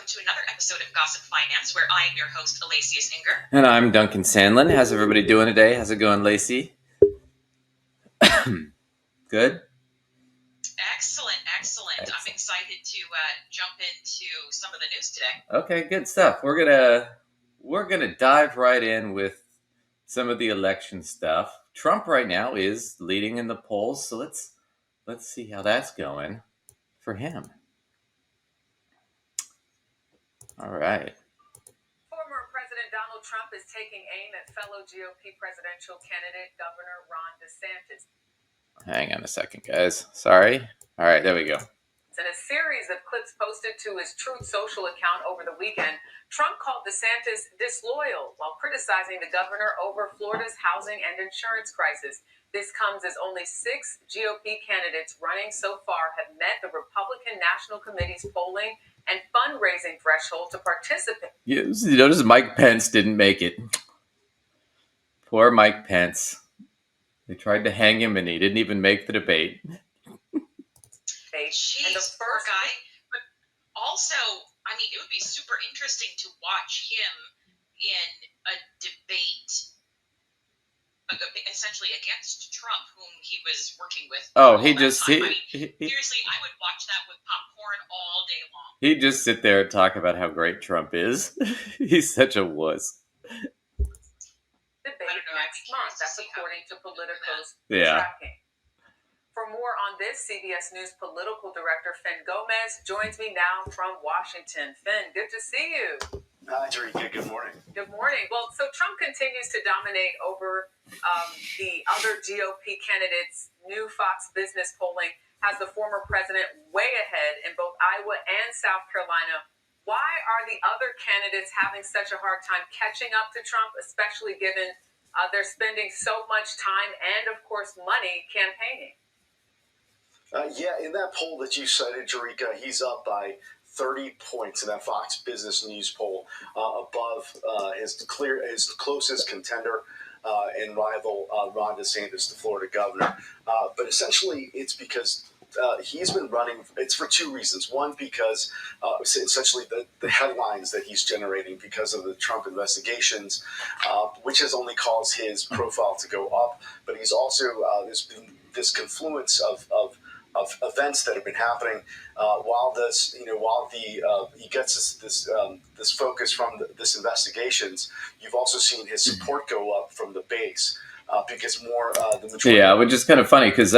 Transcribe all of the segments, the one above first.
to another episode of Gossip Finance, where I am your host, Alacius Inger. And I'm Duncan Sandlin. How's everybody doing today? How's it going, Lacey? Good? Excellent. I'm excited to jump into some of the news today. Okay, good stuff. We're gonna dive right in with some of the election stuff. Trump right now is leading in the polls, so let's see how that's going for him. All right. Former President Donald Trump is taking aim at fellow GOP presidential candidate Governor Ron DeSantis. Hang on a second, guys. Sorry. All right, there we go. In a series of clips posted to his Truth Social account over the weekend, Trump called DeSantis disloyal while criticizing the governor over Florida's housing and insurance crisis. This comes as only 6 GOP candidates running so far have met the Republican National Committee's polling and fundraising threshold to participate. Yes, you notice Mike Pence didn't make it. Poor Mike Pence. They tried to hang him and he didn't even make the debate. Jeez, poor guy. But also, I mean, it would be super interesting to watch him in a debate essentially against Trump, whom he was working with. Seriously, I would watch that with popcorn all day long. He'd just sit there and talk about how great Trump is. He's such a wuss. Debate next month. That's according to Politico's Yeah. tracking. For more on this, CBS News political director Finn Gomez joins me now from Washington. Finn, good to see you. Hi, Jerika. Good morning. Good morning. Well, so Trump continues to dominate over the other GOP candidates. New Fox Business polling has the former president way ahead in both Iowa and South Carolina. Why are the other candidates having such a hard time catching up to Trump, especially given they're spending so much time and, of course, money campaigning? In that poll that you cited, Jerika, he's up by 30 points in that Fox Business News poll, above his closest contender and rival, Ron DeSantis, the Florida governor. But essentially, it's because he's been running. It's for two reasons. One, because essentially the headlines that he's generating because of the Trump investigations, which has only caused his profile to go up. But he's also there's been this confluence of events that have been happening while he gets this focus from this investigations. You've also seen his support go up from the base because more the majority. Yeah, which is kind of funny because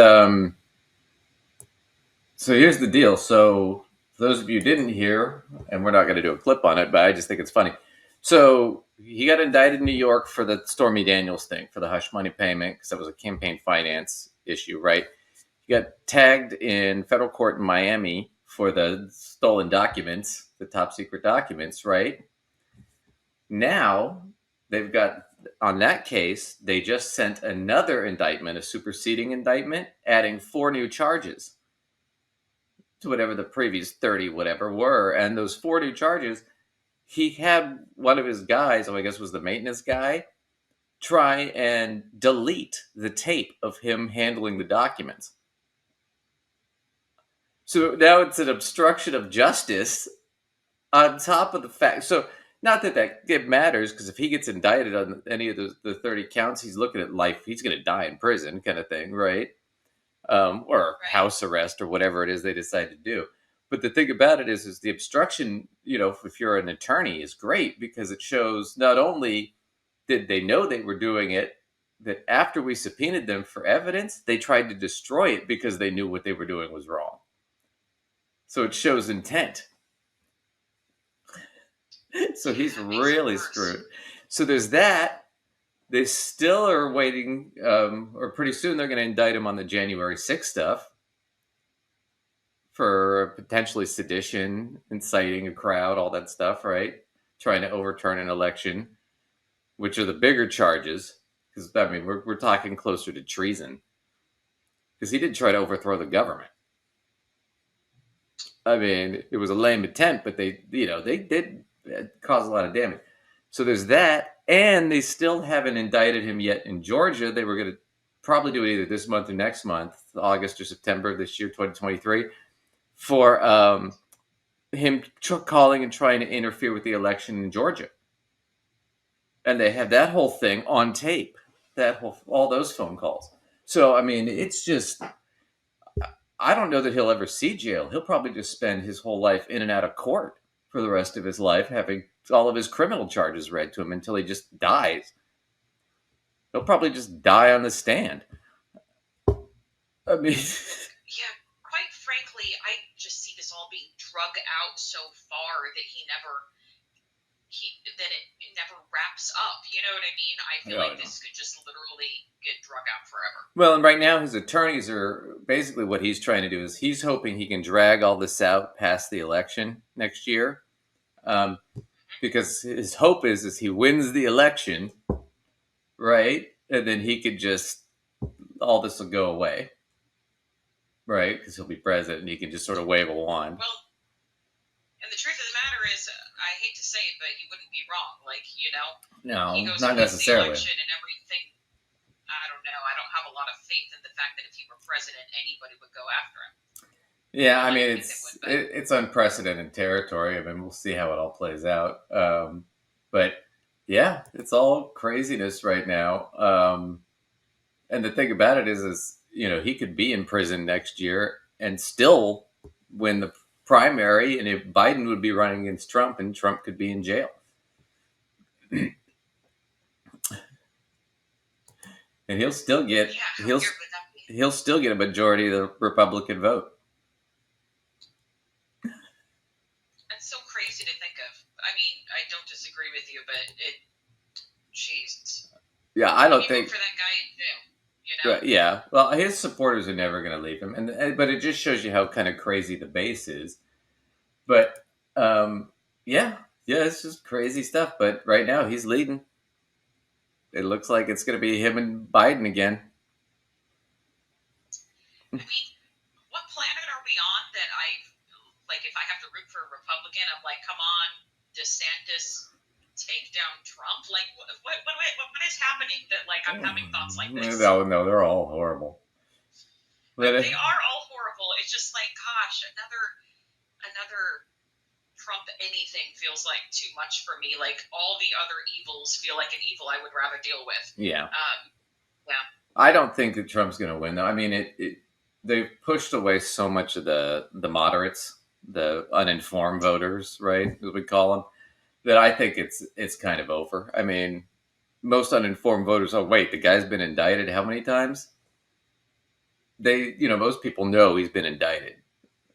so here's the deal. So for those of you who didn't hear, and we're not going to do a clip on it, but I just think it's funny. So he got indicted in New York for the Stormy Daniels thing, for the hush money payment, because that was a campaign finance issue, right? He got tagged in federal court in Miami for the stolen documents, the top secret documents, right? Now, they've got, on that case, they just sent another indictment, a superseding indictment, adding 4 new charges to whatever the previous 30 whatever were. And those 4 new charges, he had one of his guys, I guess was the maintenance guy, try and delete the tape of him handling the documents. So now it's an obstruction of justice on top of the fact. So not that it matters, because if he gets indicted on any of the 30 counts, he's looking at life. He's going to die in prison kind of thing, right? Or house arrest or whatever it is they decide to do. But the thing about it is the obstruction, if you're an attorney, is great because it shows not only did they know they were doing it, that after we subpoenaed them for evidence, they tried to destroy it because they knew what they were doing was wrong. So it shows intent. So he's really screwed. So there's that. They still are waiting, or pretty soon they're going to indict him on the January 6th stuff for potentially sedition, inciting a crowd, all that stuff, right? Trying to overturn an election, which are the bigger charges. Because, I mean, we're talking closer to treason. Because he did try to overthrow the government. I mean, it was a lame attempt, but they did cause a lot of damage. So there's that, and they still haven't indicted him yet in Georgia. They were going to probably do it either this month or next month, August or September of this year, 2023, for him calling and trying to interfere with the election in Georgia. And they have that whole thing on tape, all those phone calls. So, I mean, it's just, I don't know that he'll ever see jail. He'll probably just spend his whole life in and out of court for the rest of his life, having all of his criminal charges read to him until he just dies. He'll probably just die on the stand. I mean, yeah, quite frankly, I just see this all being drug out so far that it never wraps up. You know what I mean? I feel like this could just literally get drug out forever. Well, and right now his attorneys are basically, what he's trying to do is he's hoping he can drag all this out past the election next year, because his hope is he wins the election, right, and then he could just, all this will go away, right, because he'll be president and he can just sort of wave a wand. Well, and the truth of the matter is, I hate to say it, but he wouldn't be wrong. Like, no, he goes not necessarily. The election and everything. I don't know. I don't have a lot of faith in the fact that if he were president, anybody would go after him. Yeah, I mean, it's unprecedented territory. I mean, we'll see how it all plays out. But yeah, it's all craziness right now. And the thing about it is, he could be in prison next year and still win the primary, and if Biden would be running against Trump, and Trump could be in jail. And he'll still get he'll still get a majority of the Republican vote. That's so crazy to think of. I mean, I don't disagree with you, but jeez. Yeah, I don't think for that guy in jail. Yeah, well, his supporters are never going to leave him, but it just shows you how kind of crazy the base is. But yeah, it's just crazy stuff. But right now he's leading. It looks like it's going to be him and Biden again. I mean, what planet are we on that if I have to root for a Republican, I'm like, come on, DeSantis, take down Trump? Like, what is happening that, I'm having thoughts like this? No, they're all horrible. They are all horrible. It's just like, gosh, another Trump anything feels like too much for me. Like, all the other evils feel like an evil I would rather deal with. Yeah. Yeah. I don't think that Trump's going to win, though. I mean, they've pushed away so much of the moderates, the uninformed voters, right, as we call them, that I think it's kind of over. I mean, most uninformed voters, oh, wait, the guy's been indicted how many times? Most people know he's been indicted.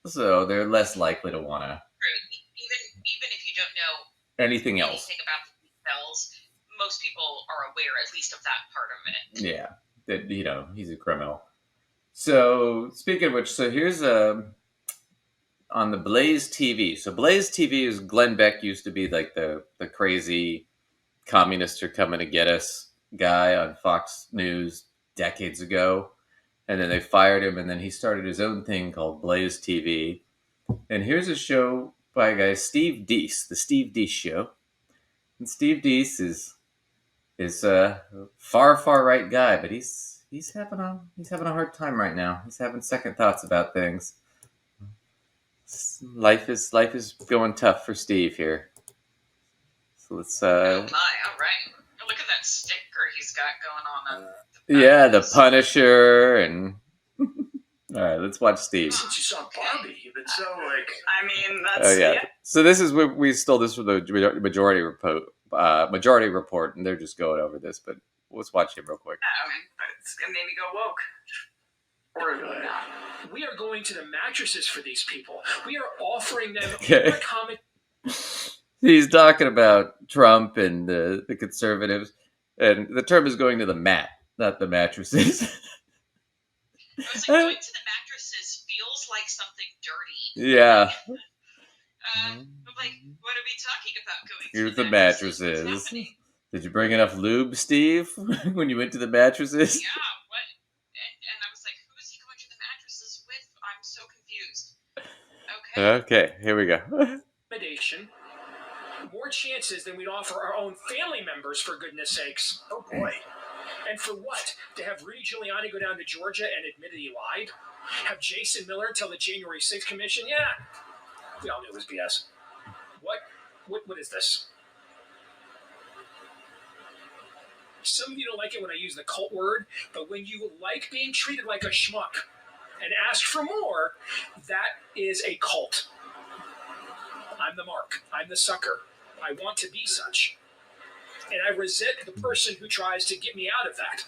So they're less likely to want to. Even if you don't know anything about the details, most people are aware at least of that part of it. Yeah, that he's a criminal. So speaking of which, here's on the Blaze TV. So Blaze TV is Glenn Beck used to be like the crazy communists are coming to get us guy on Fox News decades ago. And then they fired him, and then he started his own thing called Blaze TV. And here's a show by a guy, Steve Deese, the Steve Deese Show. And Steve Deese is a far right guy, but he's having a hard time right now. He's having second thoughts about things. Life is going tough for Steve here. So let's oh my, all right. Look at that sticker he's got going on. Yeah, the Punisher and all right, let's watch Steve. Since you saw Barbie, you've been so I mean, that's So this is where we stole this from the Majority Report, and they're just going over this, but let's watch it real quick. It's gonna make me go woke. We are going to the mattresses for these people. We are offering them comic. He's talking about Trump and the conservatives, and the term is going to the mat, not the mattresses. I was like, going to the mattresses feels like something dirty. Yeah. I'm like, what are we talking about going Here's to the mattresses. Did you bring enough lube, Steve, when you went to the mattresses? Yeah, what? And I was like, who is he going to the mattresses with? I'm so confused. Okay, here we go. Accommodation. More chances than we'd offer our own family members, for goodness sakes. Oh boy. And for what? To have Rudy Giuliani go down to Georgia and admit that he lied? Have Jason Miller tell the January 6th commission, We all knew it was BS. What is this? Some of you don't like it when I use the cult word, but when you like being treated like a schmuck and ask for more, that is a cult. I'm the mark. I'm the sucker. I want to be such. And I resent the person who tries to get me out of that.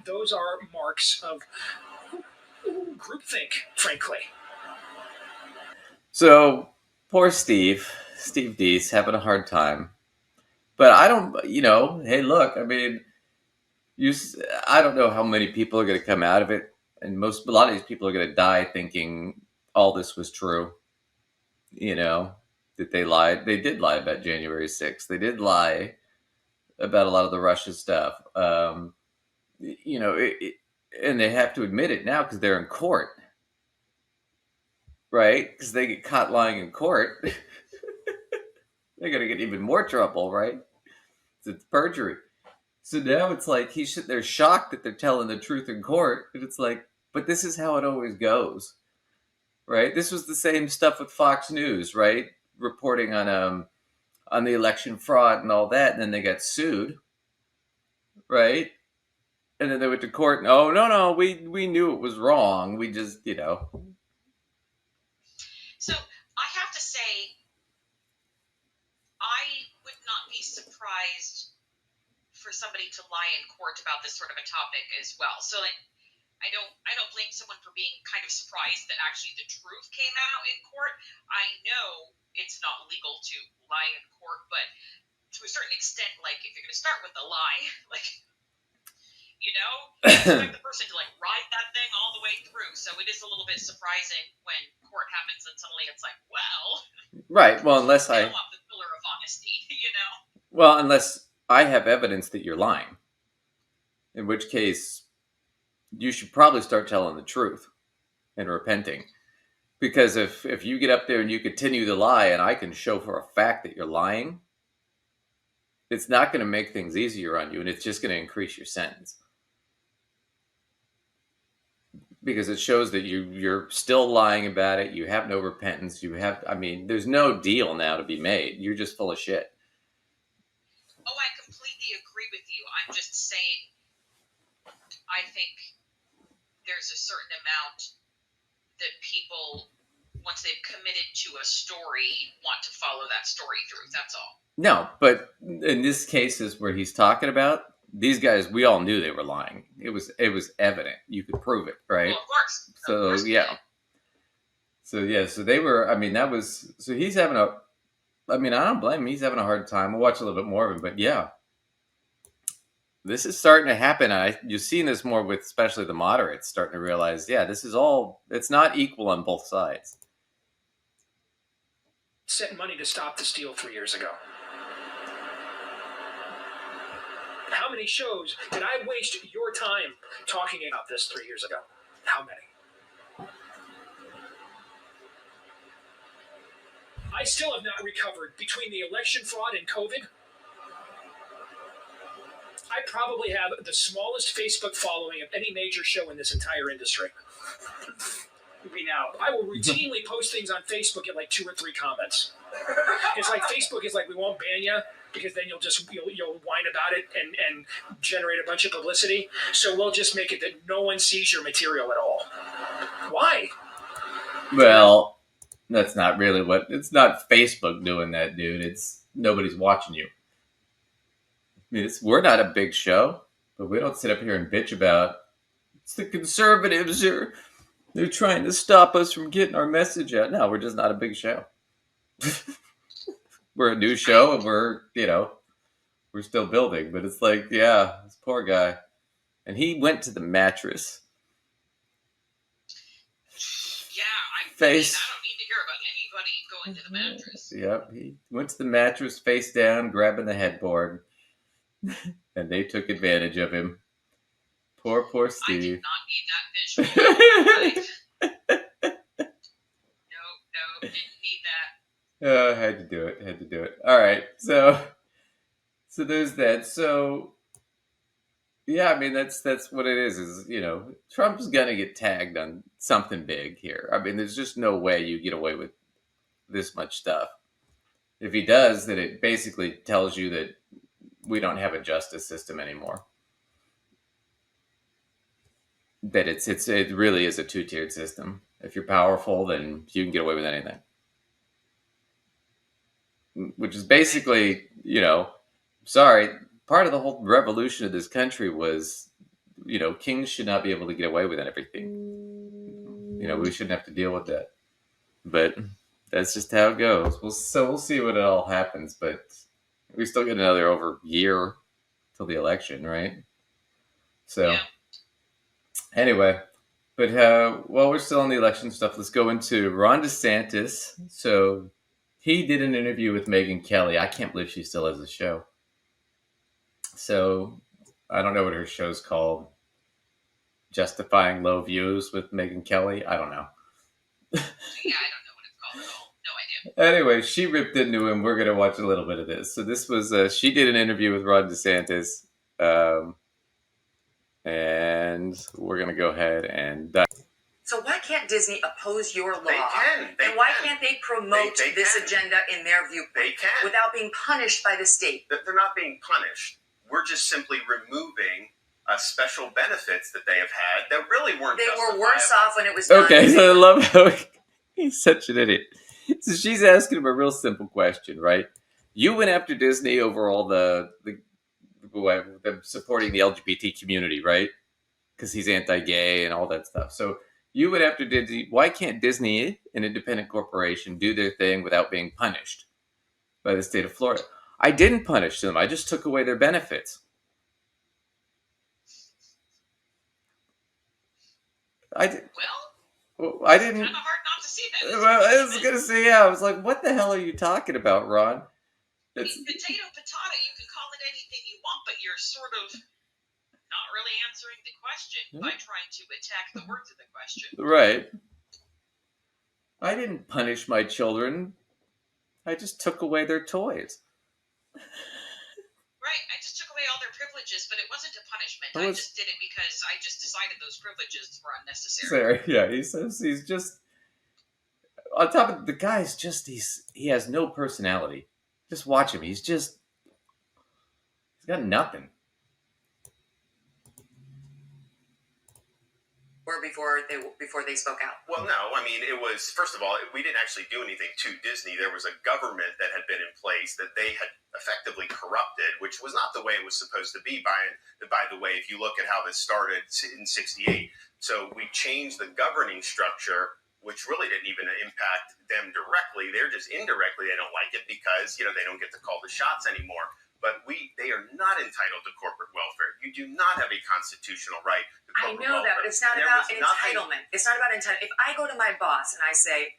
Those are marks of groupthink, frankly. So poor Steve Deese having a hard time. But I don't, hey, look, I mean, I don't know how many people are going to come out of it. And a lot of these people are going to die thinking all this was true. That they lied. They did lie about January 6th. They did lie about a lot of the Russia stuff. And they have to admit it now because they're in court. Right? Because they get caught lying in court. They're going to get even more trouble, right? It's perjury. So now it's like they're shocked that they're telling the truth in court. And it's like, but this is how it always goes. Right? This was the same stuff with Fox News, right? Reporting on the election fraud and all that, and then they got sued, right? And then they went to court and no, we knew it was wrong. We just, So I have to say, I would not be surprised for somebody to lie in court about this sort of a topic as well. So like, I don't blame someone for being kind of surprised that actually the truth came out in court. I know it's not legal to lie in court, but to a certain extent, like if you're going to start with a lie, like, you expect the person to like ride that thing all the way through. So it is a little bit surprising when court happens and suddenly it's like, well, right. Well, unless I don't want the pillar of honesty, Well, unless I have evidence that you're lying, in which case you should probably start telling the truth and repenting. Because if you get up there and you continue to lie and I can show for a fact that you're lying, it's not going to make things easier on you, and it's just going to increase your sentence. Because it shows that you're still lying about it. You have no repentance. There's no deal now to be made. You're just full of shit. Oh, I completely agree with you. I'm just saying, I think there's a certain amount that people, once they've committed to a story, want to follow that story through. That's all. No, but in this cases where he's talking about, these guys, we all knew they were lying. It was evident. You could prove it, right? Well, of course. So, yeah. So they were, so he's having I don't blame him. He's having a hard time. We'll watch a little bit more of him, but yeah. This is starting to happen. You've seen this more with especially the moderates starting to realize, it's not equal on both sides. Sent money to stop the steal 3 years ago. How many shows did I waste your time talking about this 3 years ago? How many? I still have not recovered between the election fraud and COVID. I probably have the smallest Facebook following of any major show in this entire industry. I will routinely post things on Facebook at like 2 or 3 comments. It's like Facebook is like, we won't ban you because then you'll whine about it and generate a bunch of publicity. So we'll just make it that no one sees your material at all. Why? Well, that's not really it's not Facebook doing that, dude. It's nobody's watching you. We're not a big show, but we don't sit up here and bitch about it's the conservatives they're trying to stop us from getting our message out. No, we're just not a big show. We're a new show and we're still building, but it's like, this poor guy. And he went to the mattress. Yeah, I don't need to hear about anybody going to the mattress. Yep, he went to the mattress face down, grabbing the headboard. And they took advantage of him. Poor Steve. I did not need that visual in my life. No, didn't need that. I had to do it. All right, so there's that. So yeah, that's what it is Trump's gonna get tagged on something big here. There's just no way you get away with this much stuff. If he does, then it basically tells you that we don't have a justice system anymore. That it really is a two-tiered system. If you're powerful, then you can get away with anything. Which is basically, sorry, part of the whole revolution of this country was, kings should not be able to get away with everything. We shouldn't have to deal with that. But that's just how it goes. We'll see what it all happens, but we still get another over year till the election, right? So, anyway, but while we're still on the election stuff, let's go into Ron DeSantis. So, he did an interview with Megyn Kelly. I can't believe she still has a show. So, I don't know what her show's called. Justifying Low Views with Megyn Kelly? I don't know. Yeah, I don't know what it's called at all. No idea. Anyway, she ripped into him. We're going to watch a little bit of this. So this was, she did an interview with Ron DeSantis. And we're going to go ahead and... So why can't Disney oppose your law? They can. And why can't they promote this agenda in their viewpoint? They can. Without being punished by the state? They're not being punished. We're just simply removing special benefits that they have had that really weren't They were justifiable. worse off when it was done. Okay, so I love how he's such an idiot. So she's asking him a real simple question, right? You went after Disney over all the supporting the LGBT community, right? Because he's anti-gay and all that stuff. So you went after Disney. Why can't Disney, an independent corporation, do their thing without being punished by the state of Florida? I didn't punish them. I just took away their benefits. I didn't. Kind of hard not to see that. Well, I was gonna say, yeah. I was like, "What the hell are you talking about, Ron?" I mean, potato, you can call it anything you want, but you're sort of not really answering the question by trying to attack the words of the question. Right. I didn't punish my children. I just took away their toys. Right, I just took away all their privileges, but it wasn't a punishment. I just did it because I just decided those privileges were unnecessary. Yeah, he says he's just... On top of the guy's just... He has no personality. Just watch him. He's got nothing. Or before they spoke out? Well, no. I mean, it was, first of all, we didn't actually do anything to Disney. There was a government that had been in place that they had effectively corrupted, which was not the way it was supposed to be. By the way, if you look at how this started in 1968. So we changed the governing structure, which really didn't even impact them directly. They're just indirectly, they don't like it because, they don't get to call the shots anymore. But they are not entitled to corporate welfare. You do not have a constitutional right to corporate welfare. I know that, but it's not about entitlement. It's not about entitlement. If I go to my boss and I say,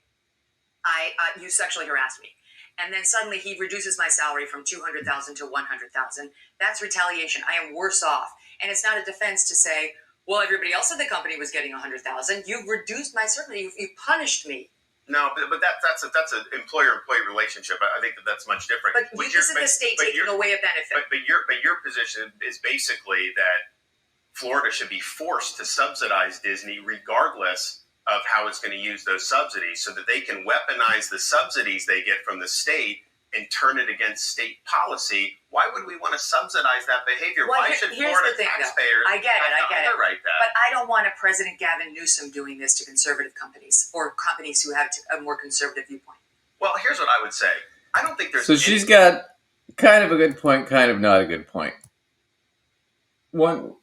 you sexually harassed me, and then suddenly he reduces my salary from $200,000 to $100,000, that's retaliation. I am worse off. And it's not a defense to say, well, everybody else in the company was getting $100,000. You've reduced my salary. You punished me. No, but that's an employer-employee relationship. I think that's much different. But this is the state taking away a benefit. But your position is basically that Florida should be forced to subsidize Disney regardless of how it's going to use those subsidies, so that they can weaponize the subsidies they get from the state and turn it against state policy. Why would we want to subsidize that behavior? Well, Why should Florida taxpayers I get it. underwrite that? But I don't want a President Gavin Newsom doing this to conservative companies or companies who have a more conservative viewpoint. Well, here's what I would say. I don't think there's... So she's got kind of a good point, kind of not a good point. One,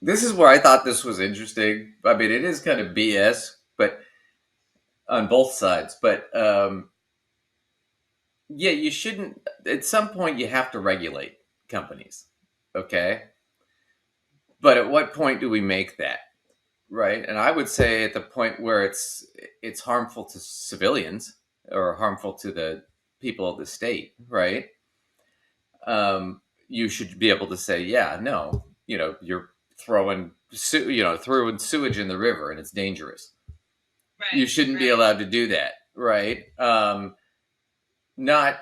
this is where I thought this was interesting. I mean, it is kind of BS, but on both sides. But yeah, you shouldn't. At some point, you have to regulate companies, okay? But at what point do we make that, right? And I would say at the point where it's harmful to civilians or harmful to the people of the state, right? You should be able to say, yeah, no, you're throwing sewage in the river and it's dangerous. Right, you shouldn't be allowed to do that, right? Not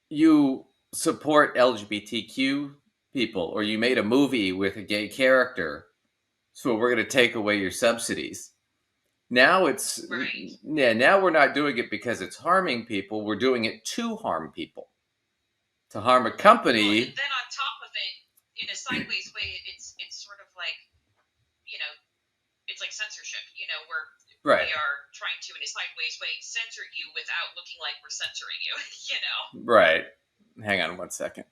you support LGBTQ people, or you made a movie with a gay character, so we're going to take away your subsidies. Now it's Right. now we're not doing it because it's harming people. We're doing it to harm people. To harm a company. Well, and then on top of it, in a sideways way, it's sort of like, it's like censorship. Where Right. we are trying to, in a sideways way, censor you without looking like we're censoring you. Right. Hang on one second.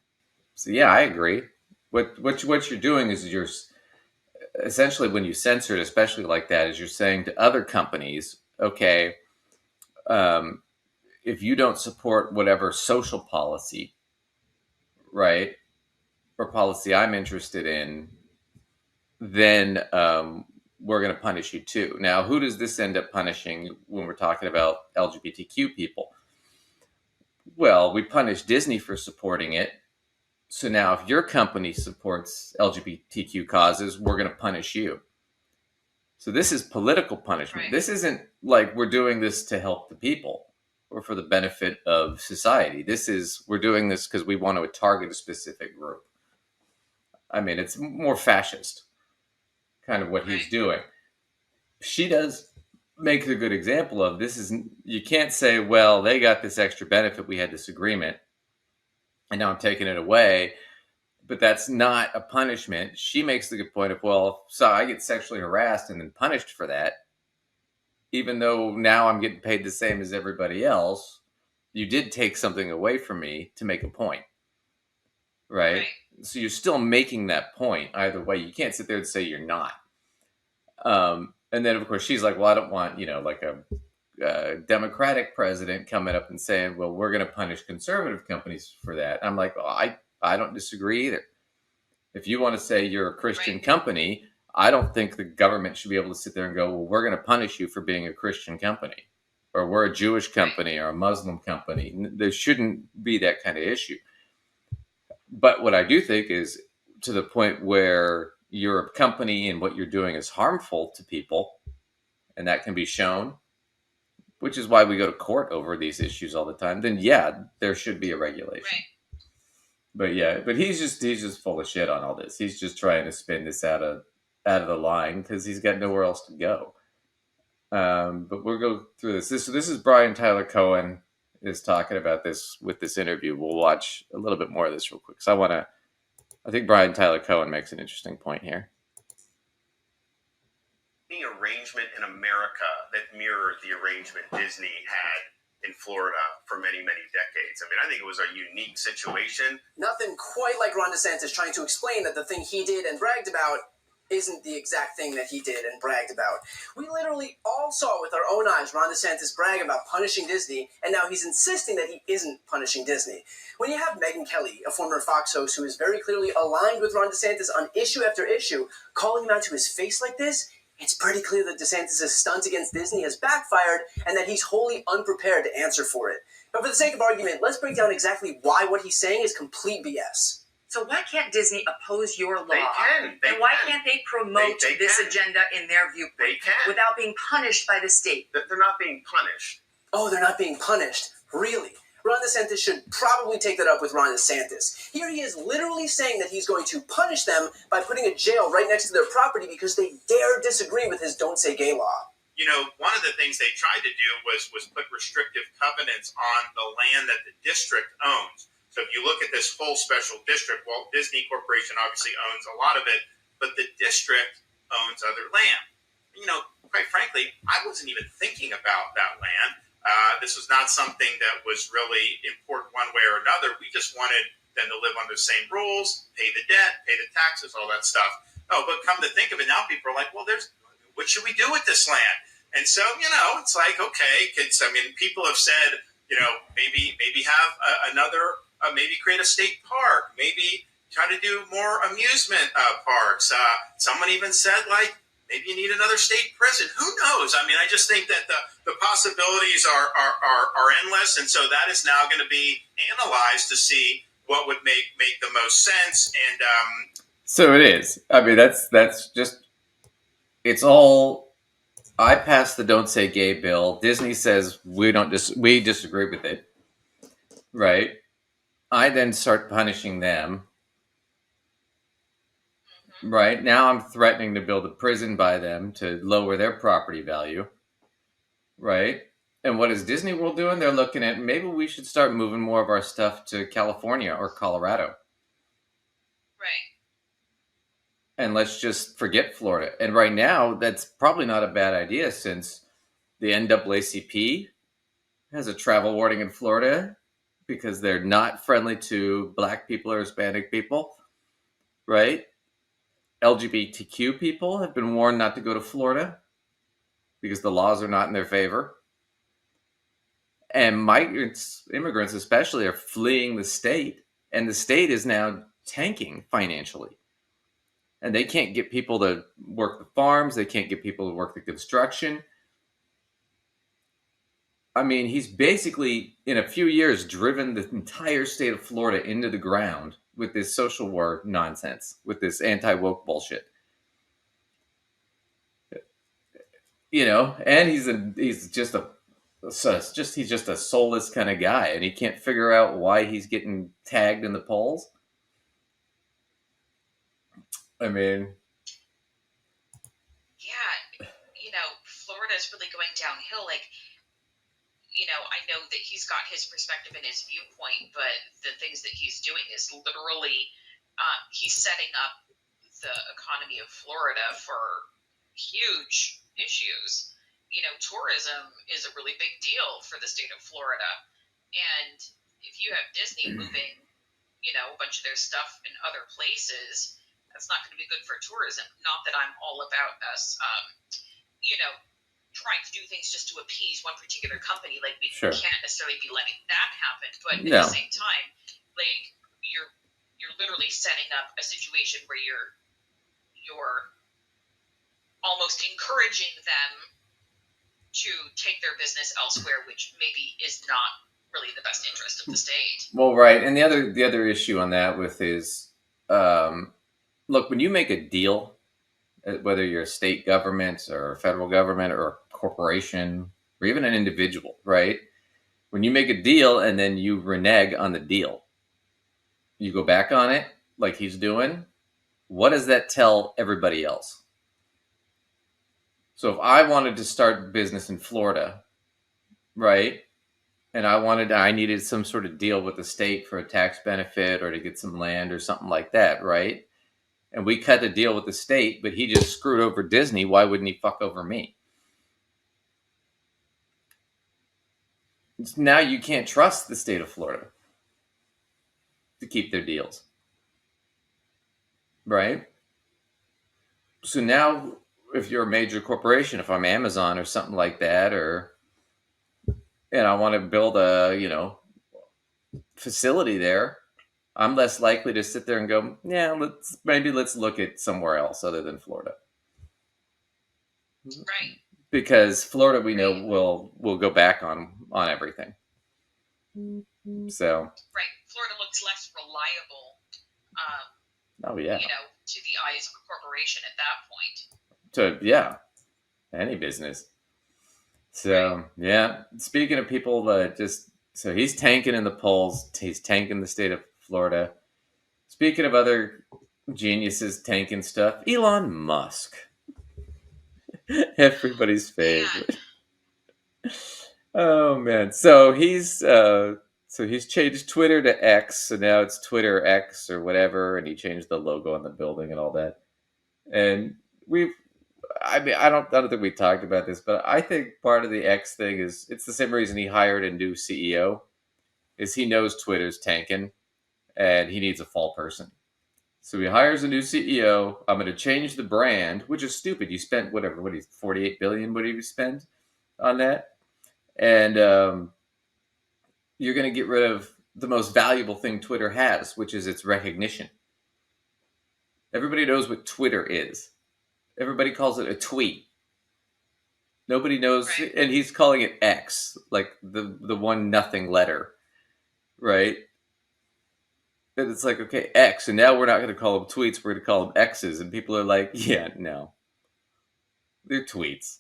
So yeah, I agree. What you're doing is you're essentially, when you censor it, especially like that, is you're saying to other companies, okay, if you don't support whatever social policy, right, or policy I'm interested in, then we're going to punish you too. Now, who does this end up punishing when we're talking about LGBTQ people? Well, we punish Disney for supporting it. So now if your company supports LGBTQ causes, we're going to punish you. So this is political punishment. Right. This isn't like we're doing this to help the people or for the benefit of society. We're doing this because we want to target a specific group. I mean, it's more fascist, kind of what he's doing. She does make a good example of this. You can't say, well, they got this extra benefit, we had this agreement, and now I'm taking it away. But that's not a punishment. She makes the good point of, well, so I get sexually harassed and then punished for that, even though now I'm getting paid the same as everybody else. You did take something away from me to make a point, right? So you're still making that point either way. You can't sit there and say you're not. And then, of course, she's like, well, I don't want, like a Democratic president coming up and saying, well, we're going to punish conservative companies for that. I'm like, well, I don't disagree either. If you want to say you're a Christian company, I don't think the government should be able to sit there and go, well, we're going to punish you for being a Christian company, or we're a Jewish company or a Muslim company. There shouldn't be that kind of issue. But what I do think is, to the point where you're a company and what you're doing is harmful to people, and that can be shown, which is why we go to court over these issues all the time, then yeah, there should be a regulation. Right. But he's just full of shit on all this. He's just trying to spin this out of the line because he's got nowhere else to go. But we'll go through this. This is Brian Tyler Cohen is talking about this with this interview. We'll watch a little bit more of this real quick. So I think Brian Tyler Cohen makes an interesting point here. Any arrangement in America that mirrored the arrangement Disney had in Florida for many, many decades. I mean, I think it was a unique situation. Nothing quite like Ron DeSantis trying to explain that the thing he did and bragged about isn't the exact thing that he did and bragged about. We literally all saw with our own eyes Ron DeSantis brag about punishing Disney, and now he's insisting that he isn't punishing Disney. When you have Megyn Kelly, a former Fox host who is very clearly aligned with Ron DeSantis on issue after issue, calling him out to his face like this, it's pretty clear that DeSantis' stunt against Disney has backfired and that he's wholly unprepared to answer for it. But for the sake of argument, let's break down exactly why what he's saying is complete BS. So why can't Disney oppose your law? They can. And why can't they promote this agenda in their viewpoint? They can. Without being punished by the state? They're not being punished. Oh, they're not being punished? Really? Ron DeSantis should probably take that up with Ron DeSantis. Here he is literally saying that he's going to punish them by putting a jail right next to their property because they dare disagree with his Don't Say Gay law. You know, one of the things they tried to do was put restrictive covenants on the land that the district owns. So if you look at this whole special district, Walt Disney Corporation obviously owns a lot of it, but the district owns other land. You know, quite frankly, I wasn't even thinking about that land. This was not something that was really important one way or another. We just wanted them to live under the same rules, pay the debt, pay the taxes, all that stuff. Oh, but come to think of it, now people are like, well, what should we do with this land? And so, you know, it's like, okay, people have said, you know, maybe have maybe create a state park, maybe try to do more amusement parks. Someone even said, like, maybe you need another state prison. Who knows? I mean, I just think that the possibilities are endless, and so that is now going to be analyzed to see what would make the most sense. And so it is. I mean, that's just, it's all. I passed the Don't Say Gay bill. Disney says we disagree with it, right? I then start punishing them. Right now, I'm threatening to build a prison by them to lower their property value. right? And what is Disney World doing? They're looking at maybe we should start moving more of our stuff to California or Colorado. Right. And let's just forget Florida. And right now, that's probably not a bad idea since the NAACP has a travel warning in Florida because they're not friendly to Black people or Hispanic people, right? LGBTQ people have been warned not to go to Florida because the laws are not in their favor. And migrants, immigrants especially, are fleeing the state. And the state is now tanking financially. And they can't get people to work the farms. They can't get people to work the construction. I mean, he's basically, in a few years, driven the entire state of Florida into the ground with this social war nonsense, with this anti-woke bullshit. You know, and he's just a soulless kind of guy, and he can't figure out why he's getting tagged in the polls. I mean, yeah, Florida's really going downhill. Like, I know that he's got his perspective and his viewpoint, but the things that he's doing is literally he's setting up the economy of Florida for huge issues. Tourism is a really big deal for the state of Florida. And if you have Disney moving, a bunch of their stuff in other places, that's not going to be good for tourism. Not that I'm all about us, trying to do things just to appease one particular company. Like, we sure. can't necessarily be letting that happen. But at the same time, like, you're literally setting up a situation where you're almost encouraging them to take their business elsewhere, which maybe is not really the best interest of the state. Well, right. And the other issue on that with is, look, when you make a deal, whether you're a state government or a federal government or a corporation or even an individual, right? When you make a deal and then you renege on the deal, you go back on it like he's doing, what does that tell everybody else? So if I wanted to start business in Florida, right, and I needed some sort of deal with the state for a tax benefit or to get some land or something like that, right? And we cut the deal with the state, but he just screwed over Disney. Why wouldn't he fuck over me? Now you can't trust the state of Florida to keep their deals. Right? So now, if you're a major corporation, if I'm Amazon or something like that, and I want to build a, facility there, I'm less likely to sit there and go, yeah, let's look at somewhere else other than Florida. Right. Because Florida, we know, will go back on everything. So. Right. Florida looks less reliable. Oh yeah. To the eyes of a corporation at that point. Any business. So yeah. Speaking of people so he's tanking in the polls. He's tanking the state of Florida. Speaking of other geniuses tanking stuff, Elon Musk. Everybody's favorite. Oh man. So he's changed Twitter to X, so now it's Twitter X or whatever, and he changed the logo on the building and all that. And I don't think we talked about this, but I think part of the X thing is it's the same reason he hired a new CEO, is he knows Twitter's tanking and he needs a fall person. So he hires a new CEO. I'm going to change the brand, which is stupid. You spent $48 billion, what did you spend on that? And you're going to get rid of the most valuable thing Twitter has, which is its recognition. Everybody knows what Twitter is. Everybody calls it a tweet. Nobody knows, right. And he's calling it X, like the one nothing letter, right? And it's like, okay, X, and now we're not going to call them tweets, we're going to call them X's, and people are like, yeah, no. They're tweets.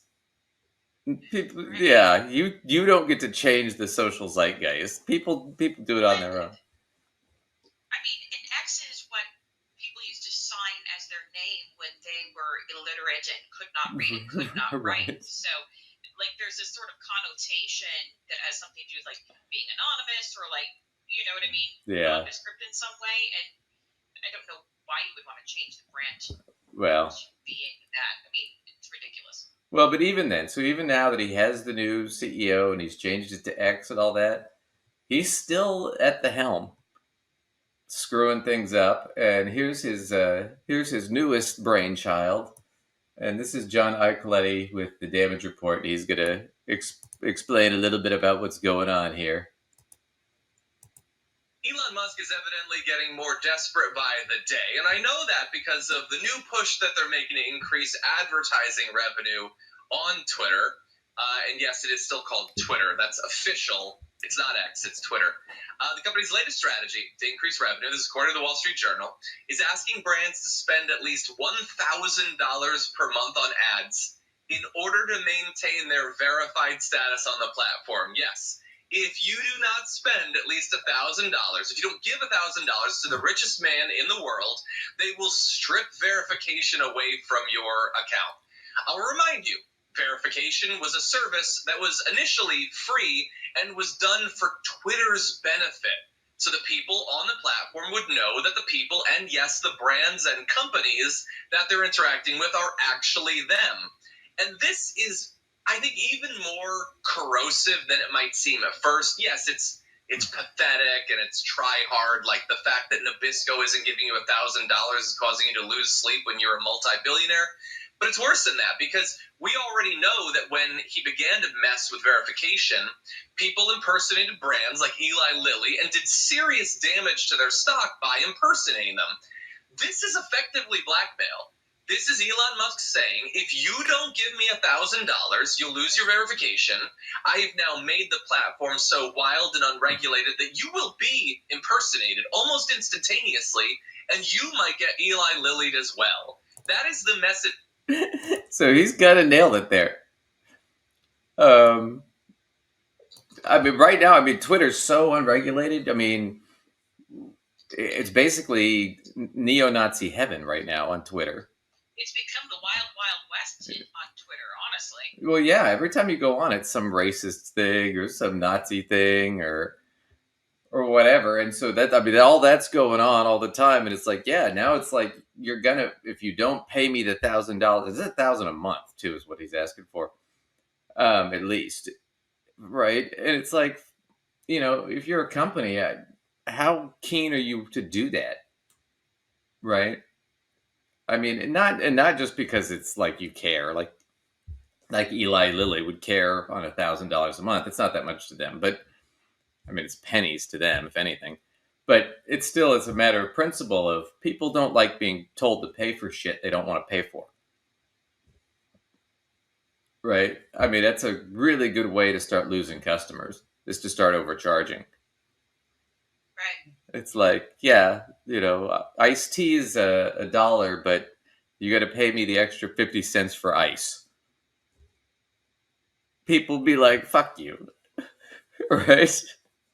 People, yeah, you don't get to change the social zeitgeist. People do it on their own. I mean, an X is what people used to sign as their name when they were illiterate and could not read and could not write. Right. So, like there's this sort of connotation that has something to do with like being anonymous or like, you know what I mean? Yeah. Nondescript in some way, and I don't know why you would want to change the brand to being that. I mean, it's ridiculous. Well, but even then, so even now that he has the new CEO and he's changed it to X and all that, he's still at the helm, screwing things up. And here's his newest brainchild, and this is John Arcoletti with the Damage Report. He's gonna explain a little bit about what's going on here. Elon Musk is evidently getting more desperate by the day, and I know that because of the new push that they're making to increase advertising revenue on Twitter. And yes, it is still called Twitter. That's official. It's not X, it's Twitter. The company's latest strategy to increase revenue, this is according to the Wall Street Journal, is asking brands to spend at least $1,000 per month on ads in order to maintain their verified status on the platform. Yes. If you do not spend at least $1,000, if you don't give $1,000 to the richest man in the world, they will strip verification away from your account. I'll remind you, verification was a service that was initially free and was done for Twitter's benefit. So the people on the platform would know that the people, and yes, the brands and companies that they're interacting with are actually them. And this is, I think, even more corrosive than it might seem at first. Yes, it's pathetic and it's try hard. Like the fact that Nabisco isn't giving you $1,000 is causing you to lose sleep when you're a multi-billionaire. But it's worse than that, because we already know that when he began to mess with verification, people impersonated brands like Eli Lilly and did serious damage to their stock by impersonating them. This is effectively blackmail. This is Elon Musk saying, if you don't give me $1,000, you'll lose your verification. I have now made the platform so wild and unregulated that you will be impersonated almost instantaneously, and you might get Eli Lilly'd as well. That is the message. So he's kind of nailed it there. I mean, right now, Twitter's so unregulated. I mean, it's basically neo-Nazi heaven right now on Twitter. It's become the wild, wild west on Twitter, honestly. Well, yeah, every time you go on, it's some racist thing or some Nazi thing or whatever. And so that, all that's going on all the time. And it's like, yeah, now it's like, if you don't pay me the $1,000, it's $1,000 a month too, is what he's asking for. At least. Right. And it's like, if you're a company, how keen are you to do that? Right. I mean, and not just because it's like you care, like Eli Lilly would care on $1,000 a month. It's not that much to them, but I mean, it's pennies to them, if anything. But it's a matter of principle of people don't like being told to pay for shit they don't want to pay for. Right? I mean, that's a really good way to start losing customers, is to start overcharging. Right. It's like, yeah, iced tea is $1, but you got to pay me the extra 50 cents for ice. People be like, fuck you. Right?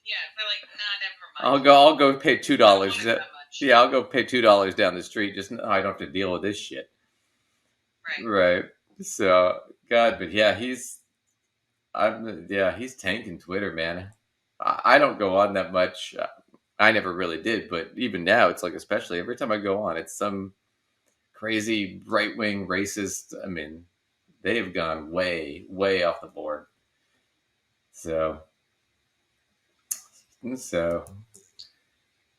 Yeah, they're like, nah, never mind. I'll go pay $2. Yeah, I'll go pay $2 down the street. Just I don't have to deal with this shit. Right. So, God, but yeah, he's tanking Twitter, man. I don't go on that much. I never really did, but even now, it's like, especially every time I go on, it's some crazy right-wing racist. I mean, they have gone way, way off the board. So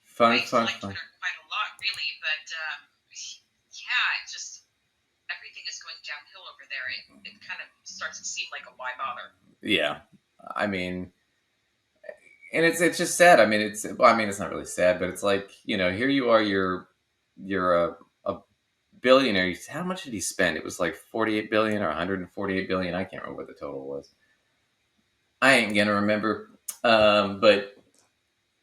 fun. I like Twitter quite a lot, really, but yeah, it's just everything is going downhill over there. It kind of starts to seem like a why bother. Yeah, I mean, and it's just sad. I mean, it's not really sad, but it's like, here you are, you're a billionaire. How much did he spend? It was like 48 billion or 148 billion. I can't remember what the total was. I ain't gonna remember. But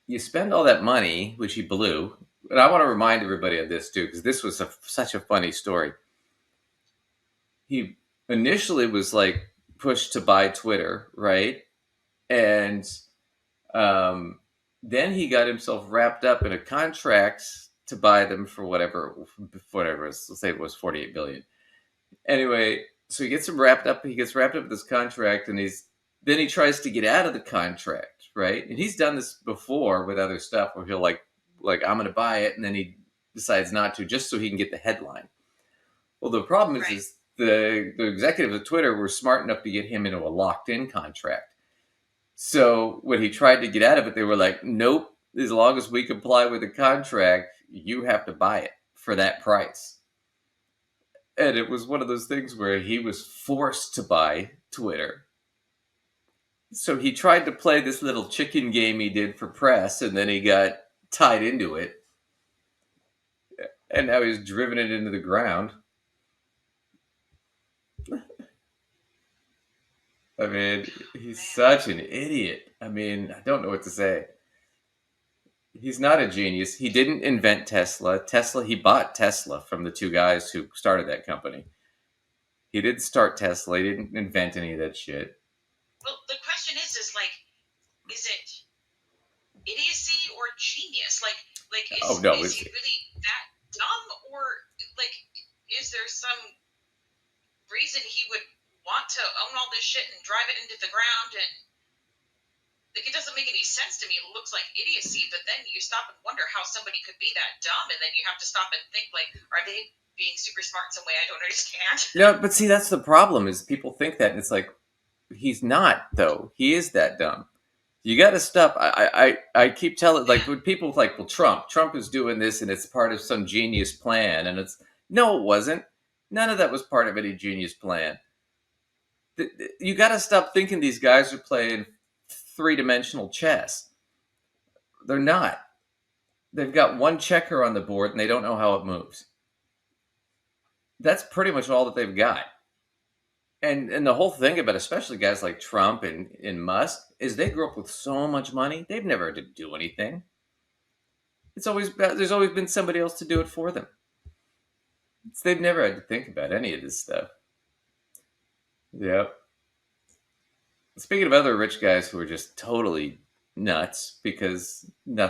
you spend all that money, which he blew. And I want to remind everybody of this too, because this was such a funny story. He initially was like pushed to buy Twitter, right? And then he got himself wrapped up in a contract to buy them for whatever, let's say it was 48 billion. Anyway, So he gets wrapped up with this contract, and then he tries to get out of the contract, right? And he's done this before with other stuff where he'll like I'm going to buy it, and then he decides not to, just so he can get the headline. Well, the problem is the executives of Twitter were smart enough to get him into a locked-in contract. So when he tried to get out of it, they were like, nope, as long as we comply with the contract, you have to buy it for that price. And it was one of those things where he was forced to buy Twitter. So he tried to play this little chicken game he did for press, and then he got tied into it. And now he's driven it into the ground. I mean, he's such an idiot. I mean, I don't know what to say. He's not a genius. He didn't invent Tesla. He bought Tesla from the two guys who started that company. He didn't start Tesla. He didn't invent any of that shit. Well, the question is like, is it idiocy or genius? Is he really that dumb, or like, is there some reason he would want to own all this shit and drive it into the ground? And like, it doesn't make any sense to me. It looks like idiocy, but then you stop and wonder how somebody could be that dumb, and then you have to stop and think, like, are they being super smart in some way I don't understand? No, but see, that's the problem, is people think that, and it's like, he's not, though. He is that dumb. You got to stop. I keep telling, like, when people like, well, Trump is doing this, and it's part of some genius plan, and no, it wasn't. None of that was part of any genius plan. You got to stop thinking these guys are playing three-dimensional chess. They're not. They've got one checker on the board, and they don't know how it moves. That's pretty much all that they've got. And the whole thing about especially guys like Trump and Musk is they grew up with so much money, they've never had to do anything. There's always been somebody else to do it for them. They've never had to think about any of this stuff. Yep. Speaking of other rich guys who are just totally nuts because no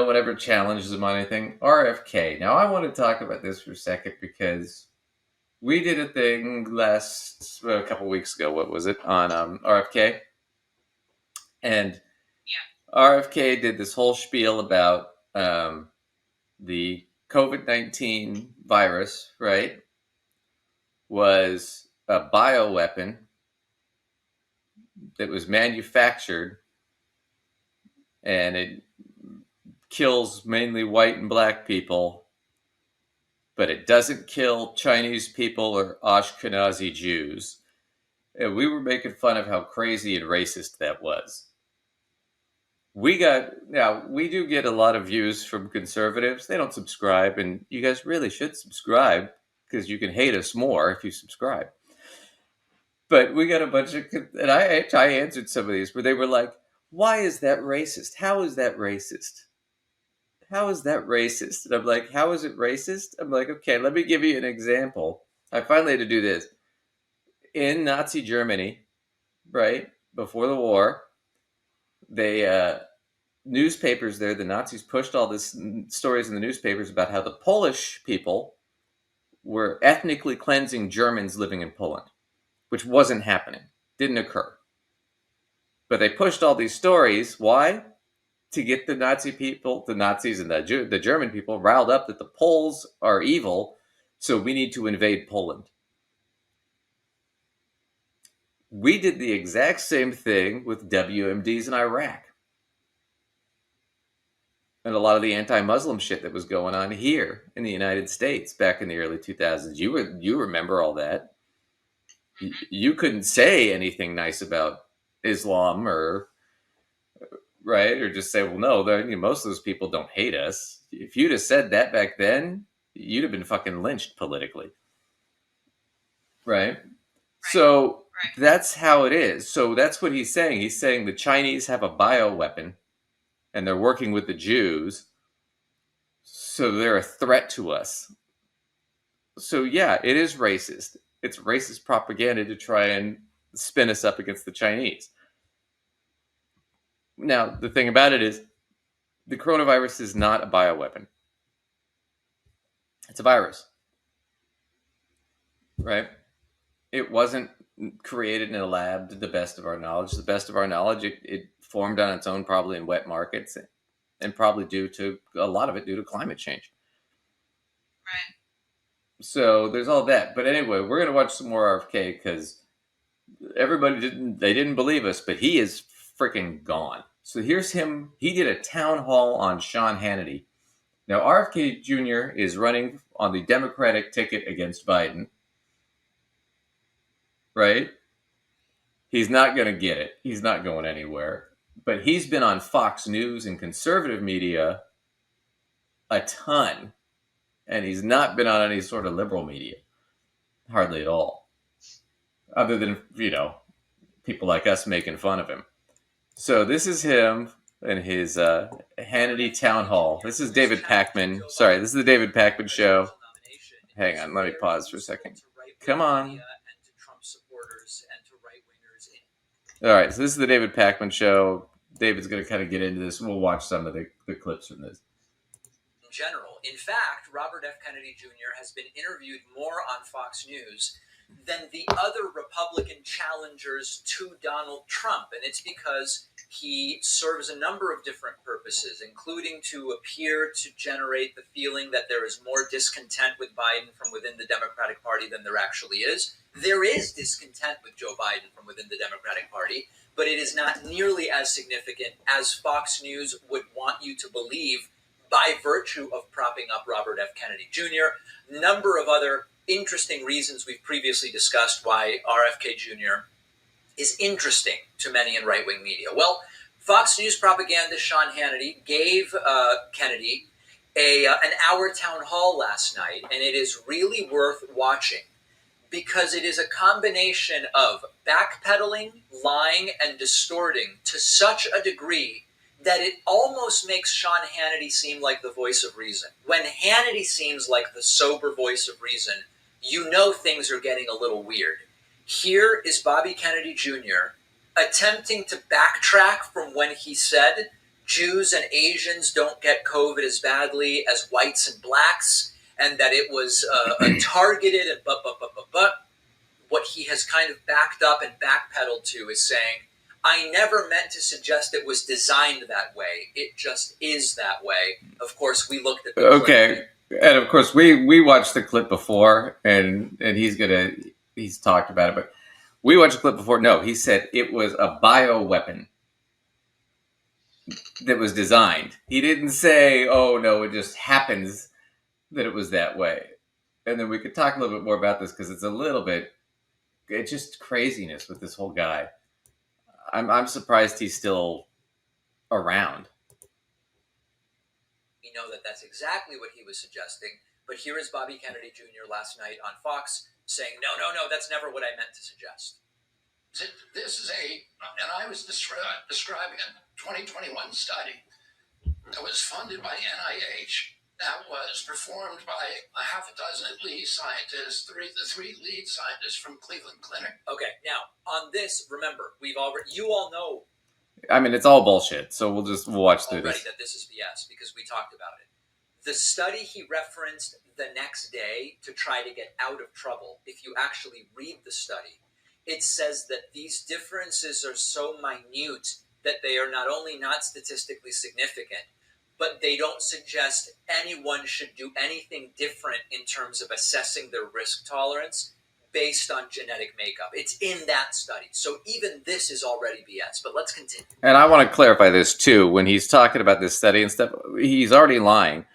one ever challenges them on anything, RFK. Now, I want to talk about this for a second because we did a thing a couple weeks ago. What was it? On RFK. And RFK did this whole spiel about the COVID-19 virus, right? Was a bioweapon that was manufactured, and it kills mainly white and black people, but it doesn't kill Chinese people or Ashkenazi Jews. And we were making fun of how crazy and racist that was. We do get a lot of views from conservatives. They don't subscribe, and you guys really should subscribe because you can hate us more if you subscribe. But we got a bunch of, and I answered some of these where they were like, why is that racist? How is that racist? How is that racist? And I'm like, how is it racist? I'm like, okay, let me give you an example. I finally had to do this. In Nazi Germany, right, before the war, they, newspapers there, the Nazis pushed all this stories in the newspapers about how the Polish people were ethnically cleansing Germans living in Poland, which wasn't happening, didn't occur. But they pushed all these stories. Why? To get the Nazi people, the Nazis and the German people riled up that the Poles are evil, so we need to invade Poland. We did the exact same thing with WMDs in Iraq. And a lot of the anti-Muslim shit that was going on here in the United States back in the early 2000s. You remember all that. You couldn't say anything nice about Islam or just say, well, no, most of those people don't hate us. If you'd have said that back then, you'd have been fucking lynched politically. Right? So that's how it is. So that's what he's saying. He's saying the Chinese have a bioweapon and they're working with the Jews. So they're a threat to us. So yeah, it is racist. It's racist propaganda to try and spin us up against the Chinese. Now, the thing about it is, the coronavirus is not a bioweapon. It's a virus. right? It wasn't created in a lab to the best of our knowledge. The best of our knowledge, it formed on its own, probably in wet markets, and probably due to a lot of it due to climate change. Right. So there's all that. But anyway, we're gonna watch some more RFK because everybody didn't believe us, but he is freaking gone. So here's him. He did a town hall on Sean Hannity. Now RFK Jr. is running on the Democratic ticket against Biden. Right? He's not going to get it. He's not going anywhere. But he's been on Fox News and conservative media a ton. And he's not been on any sort of liberal media. Hardly at all. Other than, people like us making fun of him. So this is him and his Hannity Town Hall. This is David Pakman. Sorry, this is the David Pakman Show. Hang on, let me pause for a second. Come on. All right, so this is the David Pakman Show. David's going to kind of get into this. We'll watch some of the clips from this. In general. In fact, Robert F. Kennedy Jr. has been interviewed more on Fox News than the other Republican challengers to Donald Trump. And it's because he serves a number of different purposes, including to appear to generate the feeling that there is more discontent with Biden from within the Democratic Party than there actually is. There is discontent with Joe Biden from within the Democratic Party, but it is not nearly as significant as Fox News would want you to believe by virtue of propping up Robert F. Kennedy Jr. Number of other interesting reasons we've previously discussed why RFK Jr. is interesting to many in right-wing media. Well, Fox News propagandist Sean Hannity gave Kennedy an hour town hall last night, and it is really worth watching because it is a combination of backpedaling, lying, and distorting to such a degree that it almost makes Sean Hannity seem like the voice of reason. When Hannity seems like the sober voice of reason, you know things are getting a little weird. Here is Bobby Kennedy Jr. attempting to backtrack from when he said Jews and Asians don't get COVID as badly as whites and blacks, and that it was a targeted and but. What he has kind of backed up and backpedaled to is saying, I never meant to suggest it was designed that way. It just is that way. Of course, we looked at the clip. And of course, we watched the clip before, and he's talked about it, but we watched the clip before. No, he said it was a bioweapon that was designed. He didn't say, oh, no, it just happens that it was that way. And then we could talk a little bit more about this because it's just craziness with this whole guy. I'm surprised he's still around. We know that that's exactly what he was suggesting, but here is Bobby Kennedy Jr. last night on Fox saying, no, that's never what I meant to suggest. This is and I was describing a 2021 study that was funded by NIH, that was performed by a half a dozen lead scientists, the three lead scientists from Cleveland Clinic. Okay, now, on this, remember, you all know. I mean, it's all bullshit, so we'll watch through this. That this is BS, because we talked about it. The study he referenced the next day to try to get out of trouble, if you actually read the study, it says that these differences are so minute that they are not only not statistically significant, but they don't suggest anyone should do anything different in terms of assessing their risk tolerance based on genetic makeup. It's in that study. So even this is already BS, but let's continue. And I want to clarify this too. When he's talking about this study and stuff, he's already lying.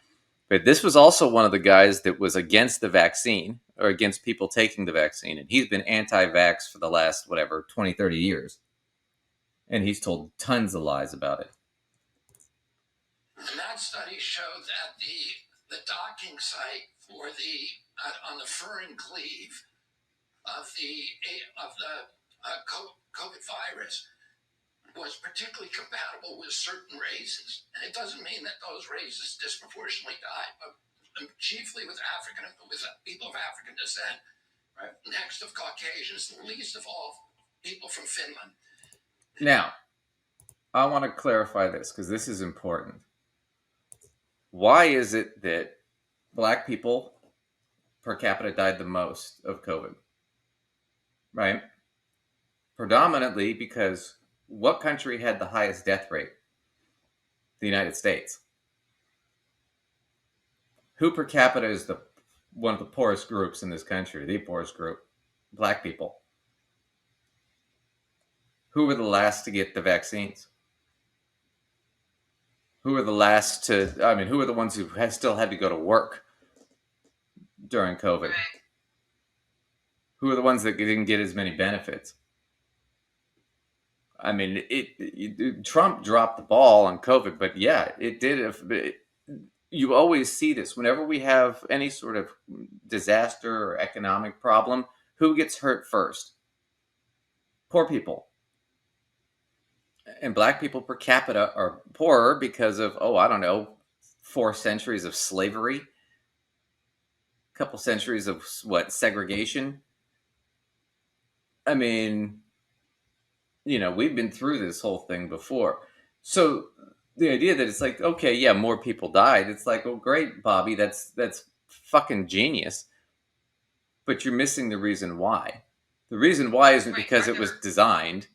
But this was also one of the guys that was against the vaccine or against people taking the vaccine. And he's been anti-vax for the last, 20, 30 years. And he's told tons of lies about it. And that study showed that the docking site for on the furin cleave of the COVID virus was particularly compatible with certain races. And it doesn't mean that those races disproportionately died, but chiefly with people of African descent, right? Next of Caucasians, least of all people from Finland. Now, I want to clarify this because this is important. Why is it that black people per capita died the most of COVID? Right? Predominantly because what country had the highest death rate? The United States. Who per capita is one of the poorest groups in this country? The poorest group? Black people. Who were the last to get the vaccines? Who were the last to, who were the ones who still had to go to work during COVID? Right. Who are the ones that didn't get as many benefits? I mean, Trump dropped the ball on COVID, but yeah, it did. You always see this. Whenever we have any sort of disaster or economic problem, who gets hurt first? Poor people. And black people per capita are poorer because of, 4 centuries of slavery, a couple centuries of segregation. I mean, we've been through this whole thing before. So the idea that it's like, okay, yeah, more people died. It's like, oh, great, Bobby, that's fucking genius. But you're missing the reason why. The reason why isn't because it was designed.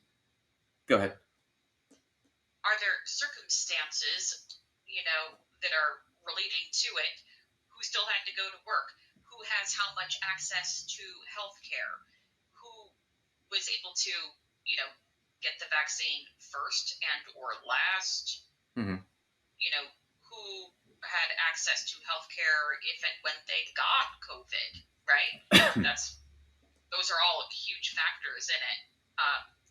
Go ahead. Are there circumstances, that are relating to it? Who still had to go to work? Who has how much access to health care? Who was able to, get the vaccine first and or last? Mm-hmm. Who had access to health care if and when they got COVID, right? Those are all huge factors in it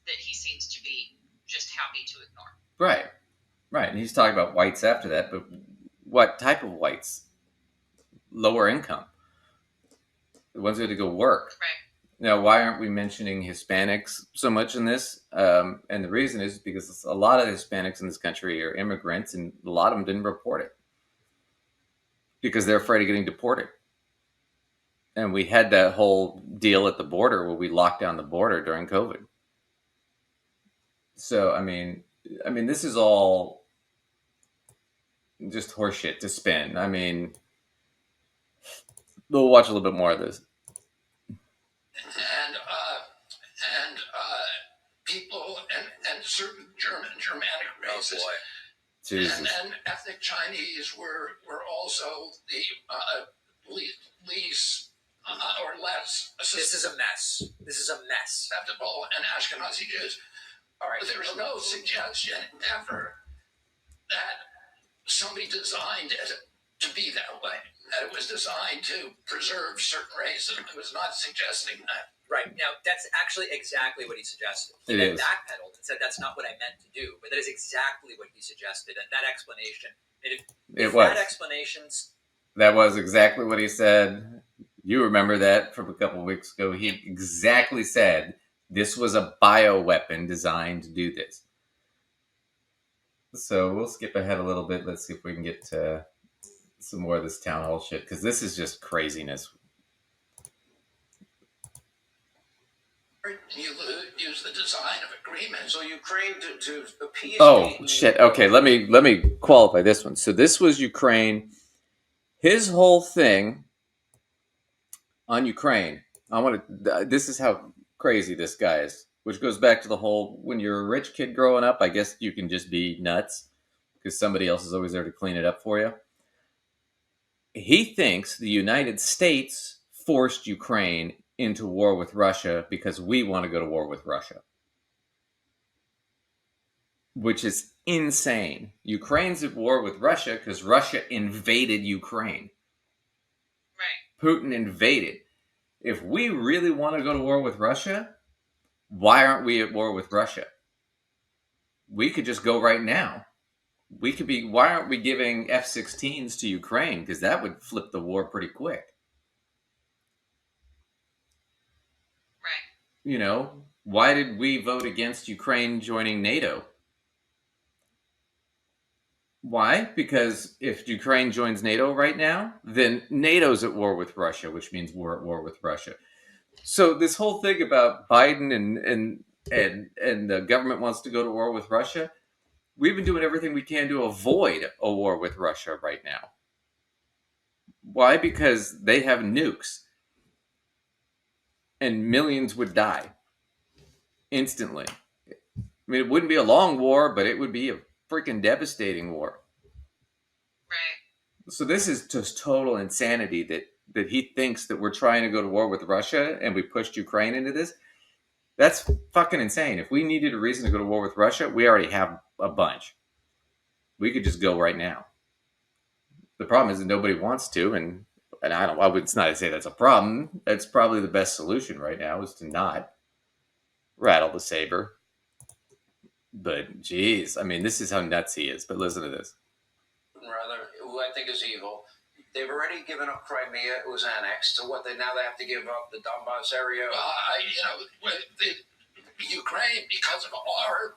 that he seems to be just happy to ignore. Right. And he's talking about whites after that, but what type of whites? Lower income. The ones who had to go work. Right. Now, why aren't we mentioning Hispanics so much in this? And the reason is because a lot of Hispanics in this country are immigrants, and a lot of them didn't report it because they're afraid of getting deported. And we had that whole deal at the border where we locked down the border during COVID. So, I mean, this is all just horseshit to spin. I mean, we'll watch a little bit more of this. And people and certain Germanic races. Oh boy. Jesus. And ethnic Chinese were also the least or less. This is a mess. Acceptable and Ashkenazi Jews. All right. There's no suggestion ever that somebody designed it to be that way. That it was designed to preserve certain races. It was not suggesting that. Right. Now, that's actually exactly what he suggested. He then backpedaled and said that's not what I meant to do, but that is exactly what he suggested. And that explanation, that was exactly what he said. You remember that from a couple of weeks ago. He exactly said this was a bioweapon designed to do this. So we'll skip ahead a little bit. Let's see if we can get to some more of this town hall shit, because this is just craziness. You use the design of agreement. So Ukraine to appease. Oh shit! Okay, let me qualify this one. So this was Ukraine. His whole thing on Ukraine. This is how crazy this guy is. Which goes back to the whole, when you're a rich kid growing up, I guess you can just be nuts because somebody else is always there to clean it up for you. He thinks the United States forced Ukraine into war with Russia because we want to go to war with Russia. Which is insane. Ukraine's at war with Russia because Russia invaded Ukraine. Right. Putin invaded. If we really want to go to war with Russia, why aren't we at war with Russia? We could just go right now. Why aren't we giving F-16s to Ukraine? Because that would flip the war pretty quick. Right. Why did we vote against Ukraine joining NATO? Why? Because if Ukraine joins NATO right now, then NATO's at war with Russia, which means we're at war with Russia. So this whole thing about Biden and the government wants to go to war with Russia, we've been doing everything we can to avoid a war with Russia right now. Why? Because they have nukes. and millions would die instantly. I mean, it wouldn't be a long war, but it would be a freaking devastating war. Right. So this is just total insanity that he thinks that we're trying to go to war with Russia and we pushed Ukraine into this. That's fucking insane. If we needed a reason to go to war with Russia, we already have a bunch. We could just go right now. The problem is that nobody wants to, and I would not say that's a problem. That's probably the best solution right now is to not rattle the saber. But geez, I mean, this is how nuts he is. But listen to this. Rather, who I think is evil. They've already given up Crimea; it was annexed. So what? They have to give up the Donbass area. The Ukraine, because of our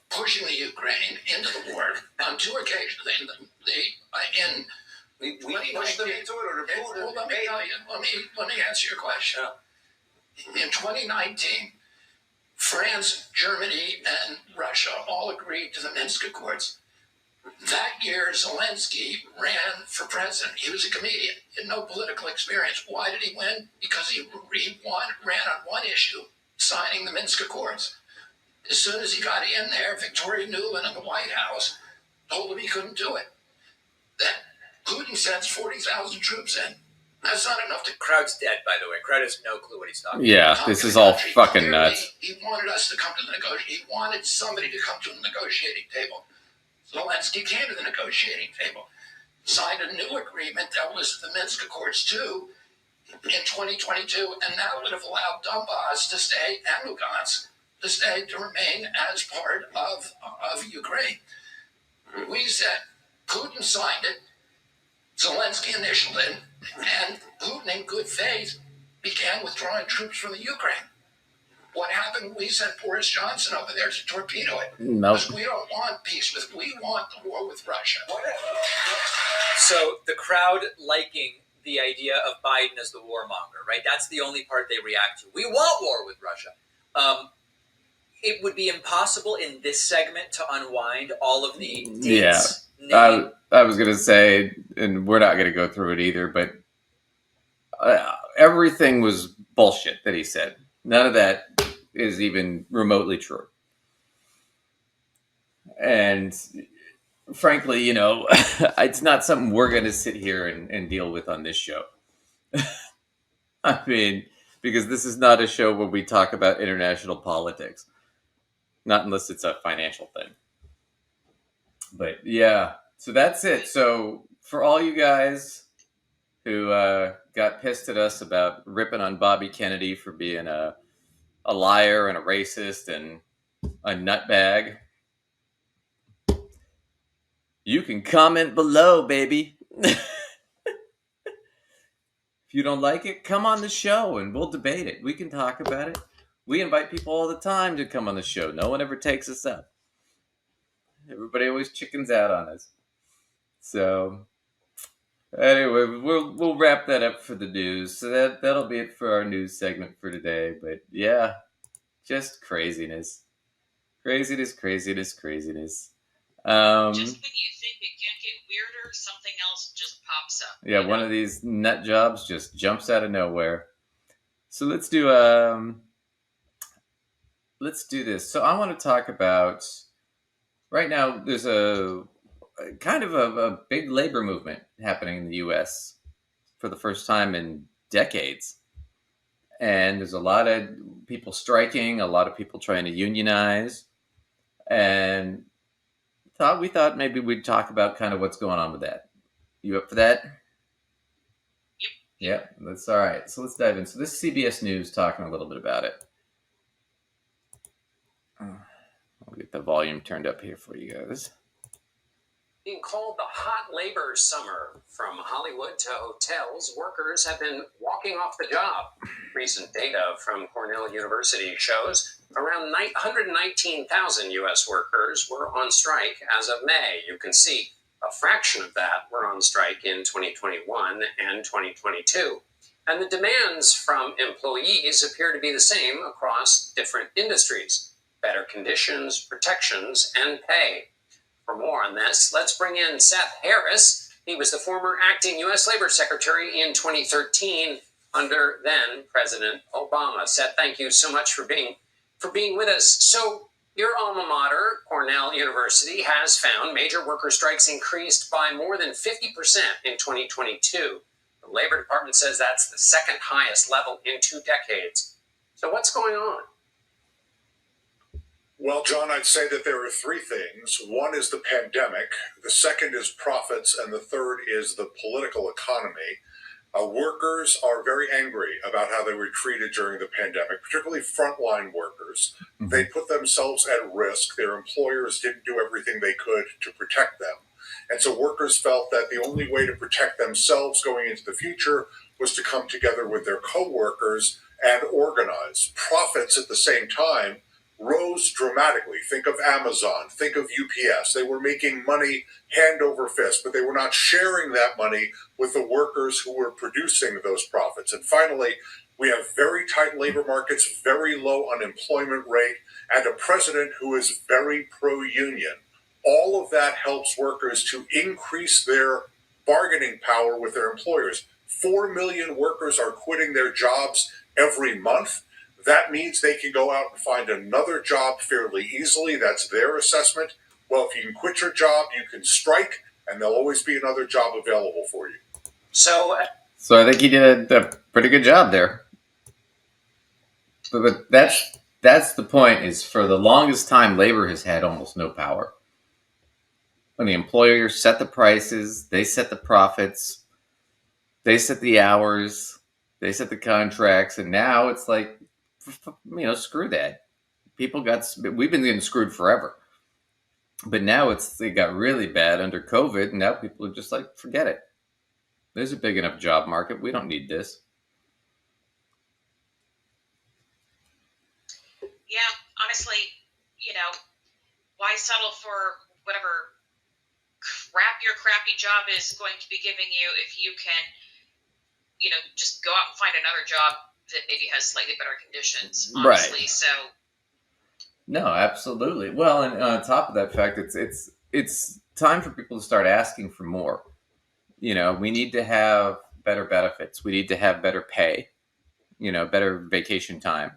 pushing the Ukraine into the war on two occasions, We pushed them into it, or well, let me answer your question. In 2019, France, Germany, and Russia all agreed to the Minsk Accords. That year, Zelensky ran for president. He was a comedian, he had no political experience. Why did he win? Because he ran on one issue, signing the Minsk Accords. As soon as he got in there, Victoria Nuland in the White House told him he couldn't do it. Then Putin sends 40,000 troops in. That's not enough to... Crowd's dead, by the way. Crowd has no clue what he's talking Yeah, about. this is all fucking nuts. He wanted us to come to the negotiation. He wanted somebody to come to the negotiating table. Zelensky came to the negotiating table, signed a new agreement that was the Minsk Accords 2 in 2022, and that would have allowed Donbass to stay, and Lugansk to stay, to remain as part of Ukraine. We said Putin signed it, Zelensky initialed it, and Putin, in good faith, began withdrawing troops from the Ukraine. What happened? We sent Boris Johnson over there to torpedo it. Nope. Because we don't want peace. We want the war with Russia. So the crowd liking the idea of Biden as the warmonger, right? That's the only part they react to. We want war with Russia. It would be impossible in this segment to unwind all of the dates. Yeah, I was going to say, and we're not going to go through it either, but everything was bullshit that he said. None of that is even remotely true. And frankly, you know, it's not something we're going to sit here and deal with on this show. I mean, because this is not a show where we talk about international politics. Not unless it's a financial thing. But yeah, so that's it. So for all you guys who got pissed at us about ripping on Bobby Kennedy for being a liar and a racist and a nutbag, you can comment below, baby. If you don't like it, come on the show and we'll debate it. We can talk about it. We invite people all the time to come on the show. No one ever takes us up. Everybody always chickens out on us. So anyway, we'll wrap that up for the news. So that'll be it for our news segment for today. But yeah, just craziness. Craziness. Just when you think it can't get weirder, something else just pops up. Yeah, one of these nut jobs just jumps out of nowhere. So let's do this. So I want to talk about, right now there's a kind of a big labor movement happening in the U.S. for the first time in decades. And there's a lot of people striking, a lot of people trying to unionize. And we thought maybe we'd talk about kind of what's going on with that. You up for that? Yep, that's all right. So let's dive in. So this is CBS News talking a little bit about it. I'll get the volume turned up here for you guys. Being called the hot labor summer. From Hollywood to hotels, workers have been walking off the job. Recent data from Cornell University shows around 119,000 U.S. workers were on strike as of May. You can see a fraction of that were on strike in 2021 and 2022. And the demands from employees appear to be the same across different industries. Better conditions, protections, and pay. For more on this, let's bring in Seth Harris. He was the former acting U.S. Labor Secretary in 2013 under then President Obama. Seth, thank you so much for being with us. So your alma mater, Cornell University, has found major worker strikes increased by more than 50% in 2022. The Labor Department says that's the second highest level in 2 decades. So what's going on? Well, John, I'd say that there are 3 things. One is the pandemic, the second is profits, and the third is the political economy. Workers are very angry about how they were treated during the pandemic, particularly frontline workers. Mm-hmm. They put themselves at risk. Their employers didn't do everything they could to protect them. And so workers felt that the only way to protect themselves going into the future was to come together with their co-workers and organize. Profits at the same time rose dramatically. Think of Amazon, think of UPS. They were making money hand over fist, but they were not sharing that money with the workers who were producing those profits. And finally, we have very tight labor markets, very low unemployment rate, and a president who is very pro-union. All of that helps workers to increase their bargaining power with their employers. 4 million workers are quitting their jobs every month. That means they can go out and find another job fairly easily. That's their assessment. Well, if you can quit your job, you can strike, and there'll always be another job available for you. So I think he did a pretty good job there. But that's the point, is for the longest time, labor has had almost no power. When the employers set the prices, they set the profits, they set the hours, they set the contracts, and now it's like, screw that. We've been getting screwed forever. But now it got really bad under COVID, and now people are just like, forget it. There's a big enough job market. We don't need this. Yeah, honestly, why settle for whatever crap your crappy job is going to be giving you if you can, just go out and find another job that maybe has slightly better conditions, honestly. Right. So no, absolutely. Well, and on top of that fact, it's time for people to start asking for more. We need to have better benefits. We need to have better pay. Better vacation time.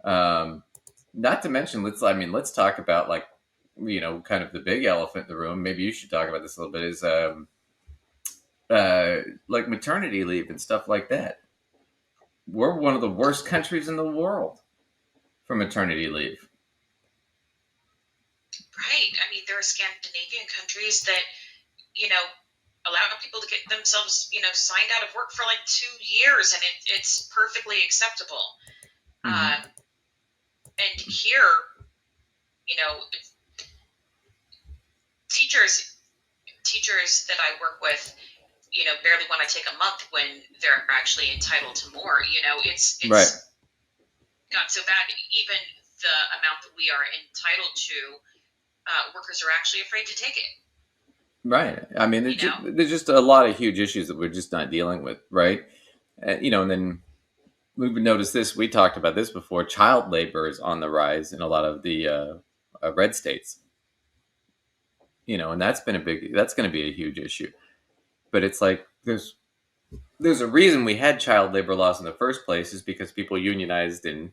Not to mention, let's talk about kind of the big elephant in the room. Maybe you should talk about this a little bit. Is like maternity leave and stuff like that. We're one of the worst countries in the world for maternity leave. Right. I mean, there are Scandinavian countries that, allow people to get themselves, signed out of work for like 2 years, and it's perfectly acceptable. Mm-hmm. And here, teachers that I work with, barely want to take a month when they're actually entitled to more. It's right. Got so bad. Even the amount that we are entitled to, workers are actually afraid to take it. Right. I mean, there's just a lot of huge issues that we're just not dealing with, right? And then we've noticed this. We talked about this before. Child labor is on the rise in a lot of the red states. And that's going to be a huge issue. But it's like there's a reason we had child labor laws in the first place, is because people unionized and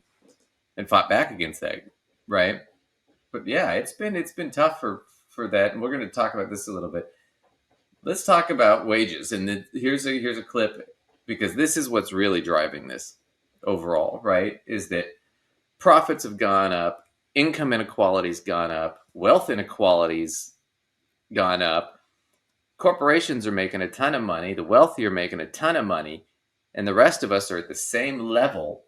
fought back against that, right? But yeah, it's been tough for that, and we're going to talk about this a little bit. Let's talk about wages, and here's a clip, because this is what's really driving this overall, right? Is that profits have gone up, income inequality's gone up, wealth inequality's gone up. Corporations are making a ton of money, the wealthy are making a ton of money, and the rest of us are at the same level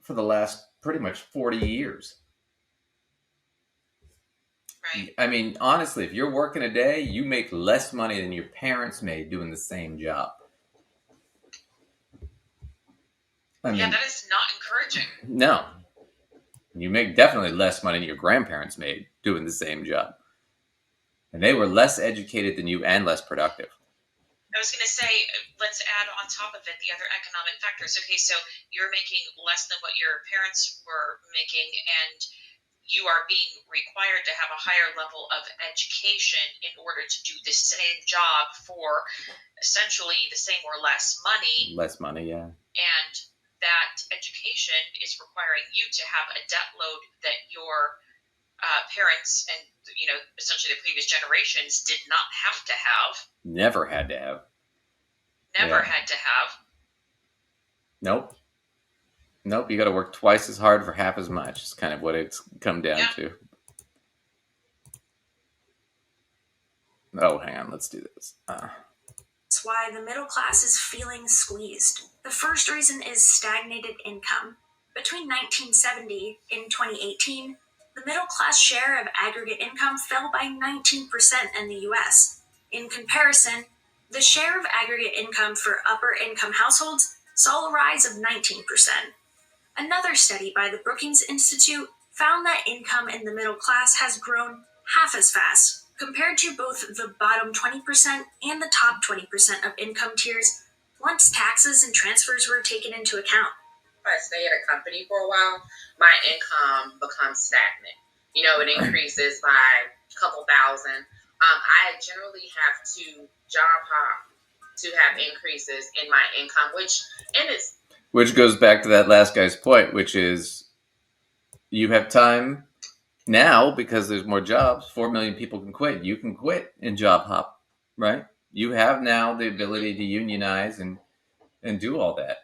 for the last pretty much 40 years. Right. I mean, honestly, if you're working a day, you make less money than your parents made doing the same job. Yeah, that is not encouraging. No. You make definitely less money than your grandparents made doing the same job. And they were less educated than you and less productive. I was going to say, let's add on top of it the other economic factors. Okay, so you're making less than what your parents were making, and you are being required to have a higher level of education in order to do the same job for essentially the same or less money. Less money, yeah. And that education is requiring you to have a debt load that your parents and, essentially the previous generations did not have to have. Never had to have. Had to have. Nope. You got to work twice as hard for half as much. It's kind of what it's come down to. Oh, hang on. Let's do this. That's why the middle class is feeling squeezed. The first reason is stagnated income. Between 1970 and 2018, the middle class share of aggregate income fell by 19% in the US. In comparison, the share of aggregate income for upper income households saw a rise of 19%. Another study by the Brookings Institute found that income in the middle class has grown half as fast compared to both the bottom 20% and the top 20% of income tiers once taxes and transfers were taken into account. If I stay at a company for a while, my income becomes stagnant. It increases by a couple thousand. I generally have to job hop to have increases in my income, which goes back to that last guy's point, which is you have time now because there's more jobs. 4 million people can quit. You can quit and job hop, right? You have now the ability to unionize and do all that.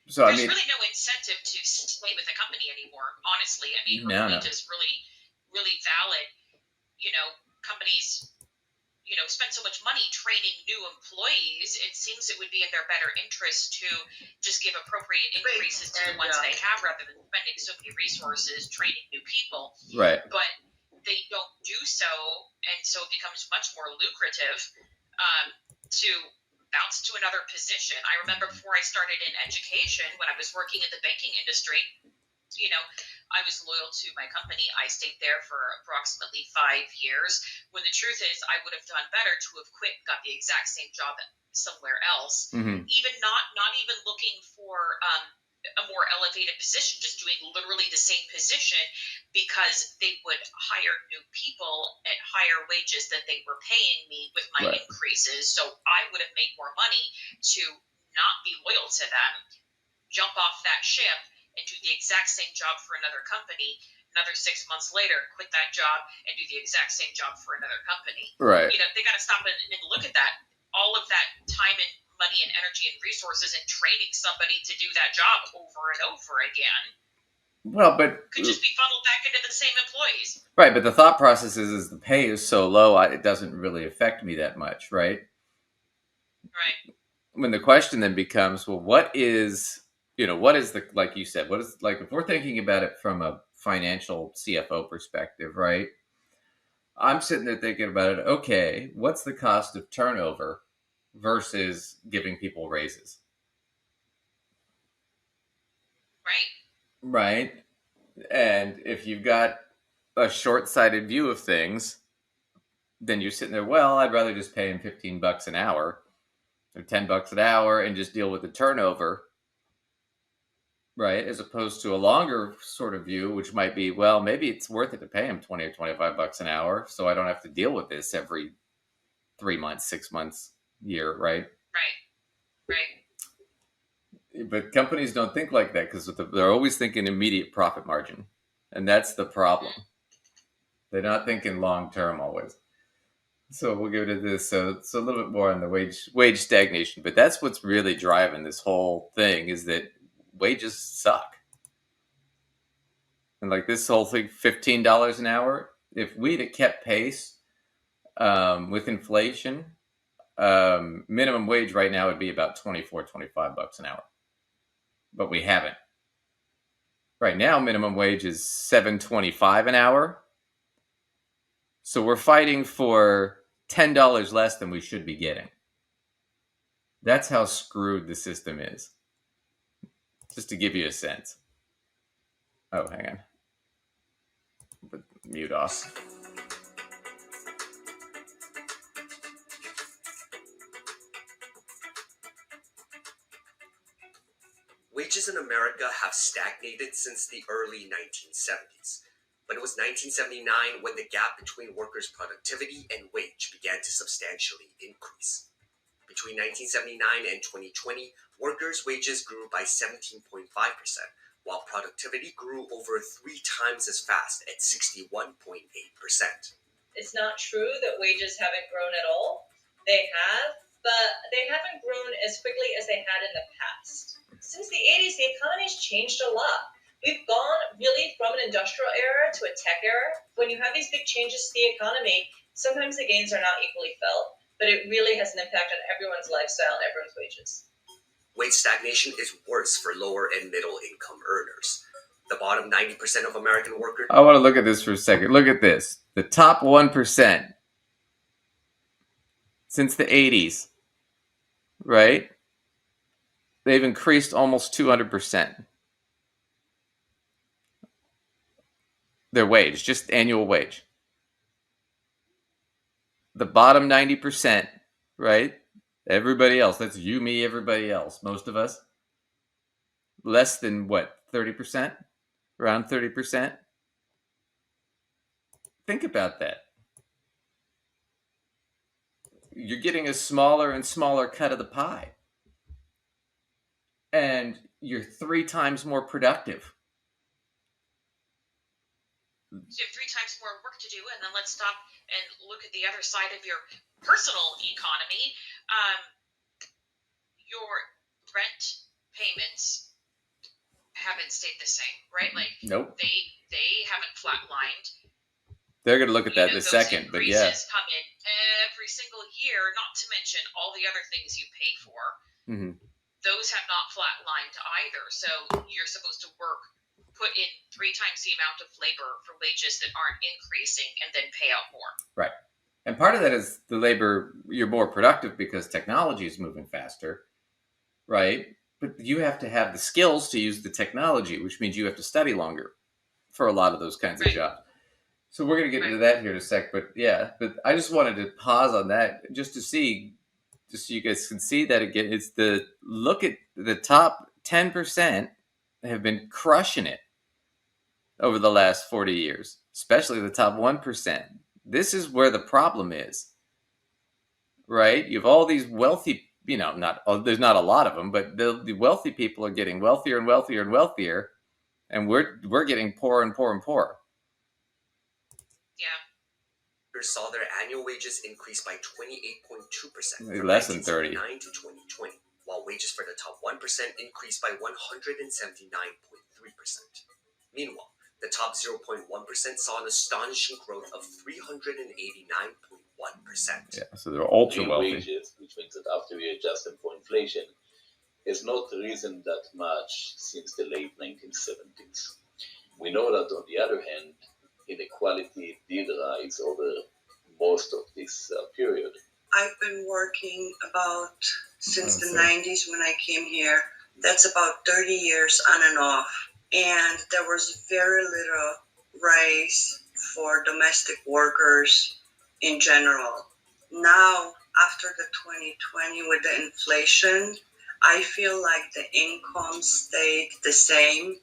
So there's really no incentive to stay with a company anymore. Honestly, her point is really, really valid. Companies, spend so much money training new employees. It seems it would be in their better interest to just give appropriate increases to the ones they have, rather than spending so many resources training new people. Right. But they don't do so, and so it becomes much more lucrative to bounce to another position. I remember before I started in education, when I was working in the banking industry, I was loyal to my company. I stayed there for approximately 5 years, when the truth is I would have done better to have quit and got the exact same job somewhere else. Mm-hmm. Even not even looking for a more elevated position, just doing literally the same position, because they would hire new people at higher wages that they were paying me with my increases. So I would have made more money to not be loyal to them, jump off that ship, and do the exact same job for another company. Another 6 months later, quit that job and do the exact same job for another company. Right. They got to stop and look at that. All of that time and money and energy and resources and training somebody to do that job over and over again. Well, but could just be funneled back into the same employees. Right, but the thought process is the pay is so low, it doesn't really affect me that much, right? Right. When the question then becomes, well, what is the, like you said, what is, like, if we're thinking about it from a financial CFO perspective, right? I'm sitting there thinking about it, okay, what's the cost of turnover versus giving people raises? Right. And if you've got a short-sighted view of things, then you're sitting there, well, I'd rather just pay him $15 an hour or $10 an hour and just deal with the turnover. Right, as opposed to a longer sort of view, which might be, well, maybe it's worth it to pay him $20 or $25 an hour, so I don't have to deal with this every 3 months, 6 months, year, right? Right. But companies don't think like that because they're always thinking immediate profit margin, and that's the problem. They're not thinking long term always. So we'll go to this. So it's a little bit more on the wage stagnation, but that's what's really driving this whole thing, is that wages suck. And like this whole thing, $15 an hour, if we'd have kept pace with inflation, minimum wage right now would be about $24, $25 an hour. But we haven't. Right now, minimum wage is $7.25 an hour. So we're fighting for $10 less than we should be getting. That's how screwed the system is. Just to give you a sense. Oh, hang on. Put mute off. We Wages in America have stagnated since the early 1970s. But it was 1979 when the gap between workers' productivity and wage began to substantially increase. Between 1979 and 2020, workers' wages grew by 17.5%, while productivity grew over 3 times as fast at 61.8%. It's not true that wages haven't grown at all. They have, but they haven't grown as quickly as they had in the past. Since the 80s, the economy's changed a lot. We've gone really from an industrial era to a tech era. When you have these big changes to the economy, sometimes the gains are not equally felt, but it really has an impact on everyone's lifestyle and everyone's wages. Wage stagnation is worse for lower and middle income earners. The bottom 90% of American workers... I want to look at this for a second. Look at this. The top 1% since the 80s, right? They've increased almost 200%. Their wage, just annual wage. The bottom 90%, right? Everybody else, that's you, me, everybody else, most of us. Less than what, 30%? Around 30%? Think about that. You're getting a smaller and smaller cut of the pie. And you're 3 times more productive. So you have 3 times more work to do, and then let's stop and look at the other side of your personal economy. Your rent payments haven't stayed the same, right? Like, nope. They haven't flatlined. They're going to look at that in a second, but yeah. Increases come in every single year, not to mention all the other things you pay for. Mm-hmm. Those have not flatlined either. So you're supposed to put in 3 times the amount of labor for wages that aren't increasing and then pay out more. Right. And part of that is the labor, you're more productive because technology is moving faster, right? But you have to have the skills to use the technology, which means you have to study longer for a lot of those kinds of jobs. So we're going to get into that here in a sec. But yeah, but I just wanted to pause on that just to see, just so you guys can see that again. It's look at the top 10% have been crushing it over the last 40 years, especially the top 1%. This is where the problem is, right? You have all these wealthy, there's not a lot of them, but the wealthy people are getting wealthier and wealthier and wealthier, and we're getting poorer and poorer and poorer. Yeah. Saw their annual wages increase by 28.2% from less than 30 to 2020, while wages for the top 1% increased by 179.3%. Meanwhile, the top 0.1% saw an astonishing growth of 389.1%. Yeah, so they're ultra Real wealthy. Wages, which means that after we adjust them for inflation, has not risen that much since the late 1970s. We know that, on the other hand, inequality did rise over most of this period. I've been working since the 90s when I came here. That's about 30 years on and off. And there was very little raise for domestic workers in general. Now, after the 2020 with the inflation, I feel like the income stayed the same.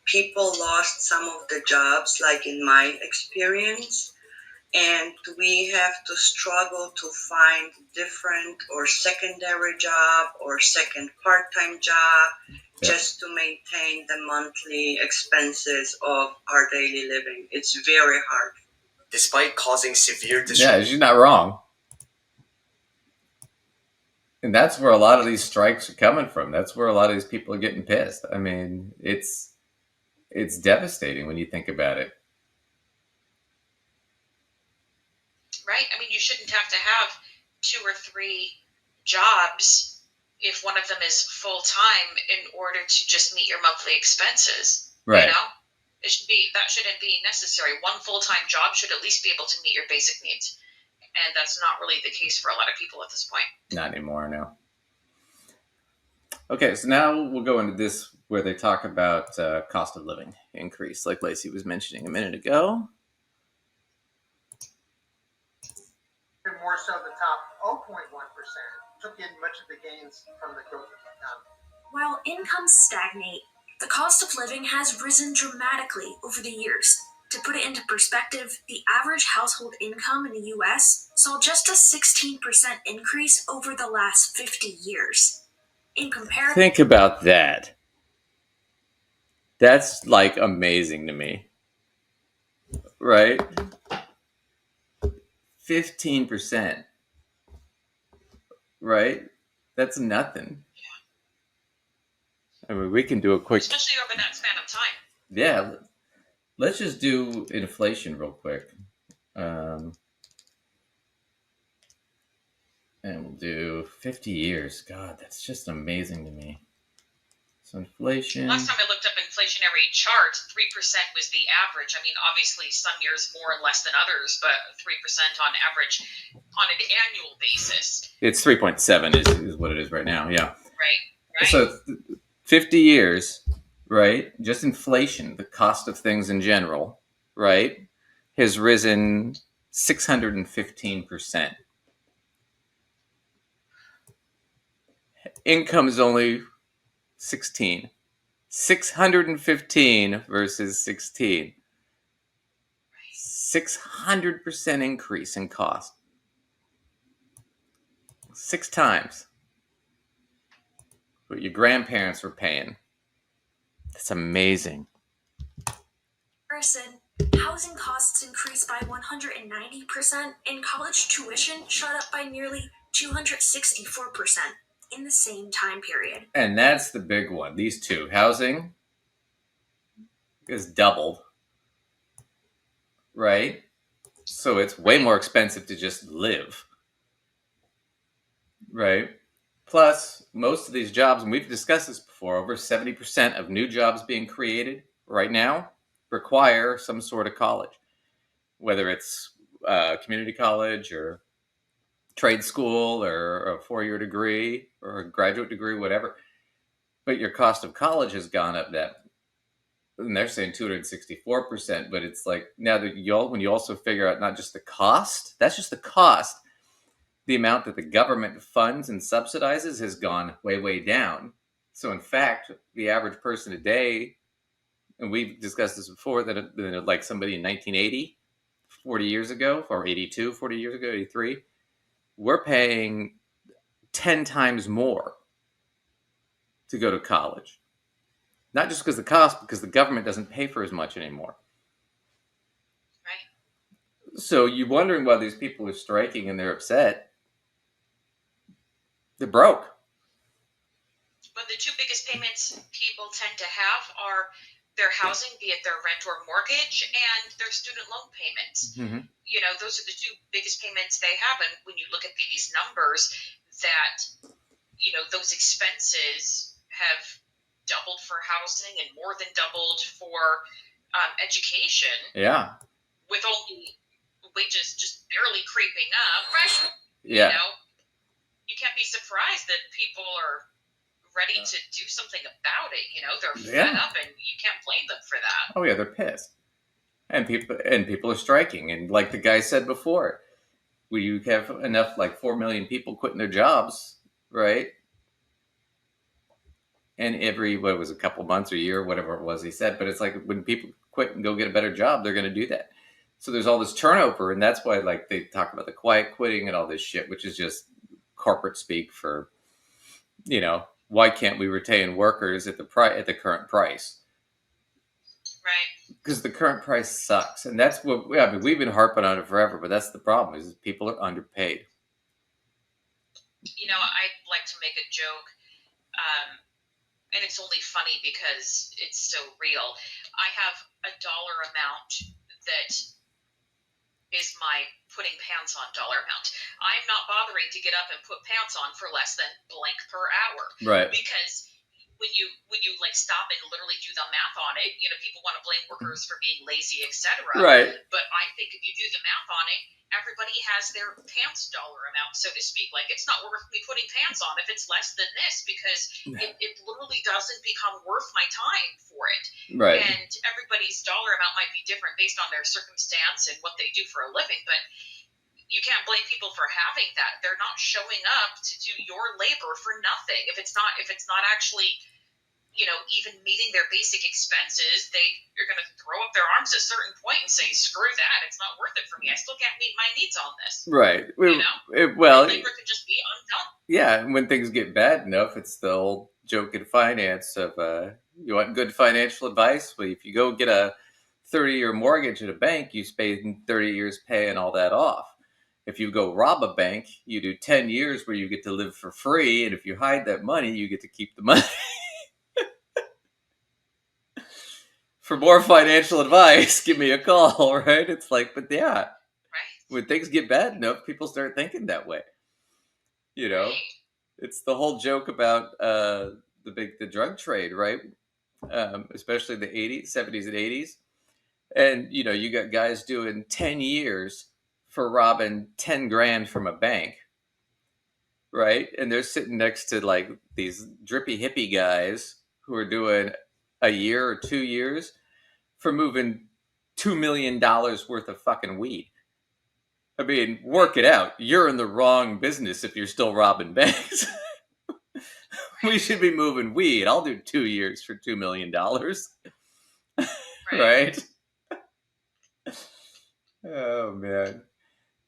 People lost some of the jobs, like in my experience, and we have to struggle to find different or secondary job or second part-time job just to maintain the monthly expenses of our daily living. It's very hard. Despite causing severe disruption. Yeah, she's not wrong. And that's where a lot of these strikes are coming from. That's where a lot of these people are getting pissed. I mean, it's devastating when you think about it. Right? I mean, you shouldn't have to have 2 or 3 jobs if one of them is full-time in order to just meet your monthly expenses. Right. That shouldn't be necessary. One full-time job should at least be able to meet your basic needs. And that's not really the case for a lot of people at this point. Not anymore, no. Okay, so now we'll go into this where they talk about cost of living increase, like Lacey was mentioning a minute ago. More so the top 0.1% took in much of the gains from the COVID economy. While incomes stagnate, the cost of living has risen dramatically over the years. To put it into perspective, the average household income in the US saw just a 16% increase over the last 50 years. In comparison, Think about that. That's like amazing to me. Right? 15%. Right? That's nothing. I mean, we can do a quick... Especially over that span of time. Yeah. Let's just do inflation real quick. And we'll do 50 years. God, that's just amazing to me. So inflation... Last time I looked up inflationary charts, 3% was the average. I mean, obviously some years more and less than others, but 3% on average on an annual basis. It's 3.7 is what it is right now, yeah. Right. So 50 years, right? Just inflation, the cost of things in general, right, has risen 615%. Income is only 16. 615 versus 16. 600% increase in cost. 6 times what your grandparents were paying. That's amazing. housing costs increased by 190%, and college tuition shot up by nearly 264% in the same time period. And that's the big one. These two, housing is doubled, right? So it's way more expensive to just live, right? Plus, most of these jobs, and we've discussed this before, over 70% of new jobs being created right now require some sort of college, whether it's community college or trade school or a 4-year degree or a graduate degree, whatever. But your cost of college has gone up and they're saying 264%, but it's like now that when you also figure out not just the cost, that's just the cost, the amount that the government funds and subsidizes has gone way, way down. So in fact, the average person today, and we've discussed this before, that like somebody in 1980, 40 years ago, or 82, 40 years ago, 83, we're paying 10 times more to go to college. Not just because of the cost, because the government doesn't pay for as much anymore. Right. So you're wondering why these people are striking and they're upset. They're broke. But the two biggest payments people tend to have are their housing, be it their rent or mortgage, and their student loan payments. Mm-hmm. You know, those are the two biggest payments they have. And when you look at these numbers, that, you know, those expenses have doubled for housing and more than doubled for education. Yeah. With only wages just barely creeping up, right? Yeah. You know, you can't be surprised that people are ready to do something about it. You know, they're fed up, and you can't blame them for that. Oh yeah, they're pissed, and people are striking. And like the guy said before, when you have enough, like 4 million people quitting their jobs, right? And every a couple months or a year, whatever it was he said, but it's like when people quit and go get a better job, they're going to do that. So there's all this turnover, and that's why like they talk about the quiet quitting and all this shit, which is just corporate speak for, you know, why can't we retain workers at the current price? Right. Because the current price sucks, and that's what we've been harping on it forever. But that's the problem: is people are underpaid. You know, I like to make a joke, and it's only funny because it's so real. I have a dollar amount that is my putting pants on dollar amount. I'm not bothering to get up and put pants on for less than blank per hour. Right. Because when you like stop and literally do the math on it, you know, people want to blame workers for being lazy, etc. Right. But I think if you do the math on it, everybody has their pants dollar amount, so to speak. Like, it's not worth me putting pants on if it's less than this, because it literally doesn't become worth my time for it. Right. And everybody's dollar amount might be different based on their circumstance and what they do for a living, but you can't blame people for having that. They're not showing up to do your labor for nothing. If it's not actually, even meeting their basic expenses, they're going to throw up their arms at a certain point and say, screw that, it's not worth it for me. I still can't meet my needs on this. Right. Well, labor could just be undone. Yeah, and when things get bad enough, it's the old joke in finance of you want good financial advice? Well, if you go get a 30-year mortgage at a bank, you spend 30 years paying all that off. If you go rob a bank, you do 10 years where you get to live for free, and if you hide that money, you get to keep the money. For more financial advice, give me a call, right? It's like, but yeah, when things get bad enough, people start thinking that way. It's the whole joke about the drug trade, right? Especially the 80s, 70s, and 80s. And, you got guys doing 10 years for robbing 10 grand from a bank, right? And they're sitting next to like these drippy hippie guys who are doing a year or 2 years for moving $2 million worth of fucking weed. I mean, work it out. You're in the wrong business if you're still robbing banks. We should be moving weed. I'll do 2 years for $2 million. Right? Oh, man.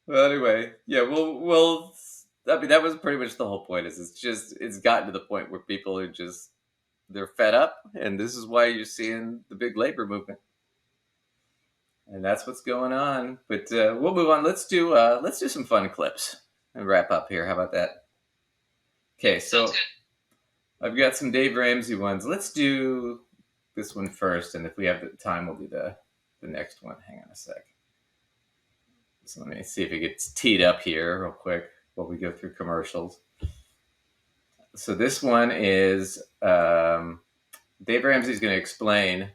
Well, anyway, yeah, we'll. I mean, that was pretty much the whole point. It's gotten to the point where people are they're fed up, and this is why you're seeing the big labor movement, and that's what's going on. But we'll move on. Let's do some fun clips and wrap up here. How about that? Okay, so I've got some Dave Ramsey ones. Let's do this one first, and if we have the time, we'll do the next one. Hang on a sec. So let me see if it gets teed up here real quick while we go through commercials. So this one is Dave Ramsey's going to explain.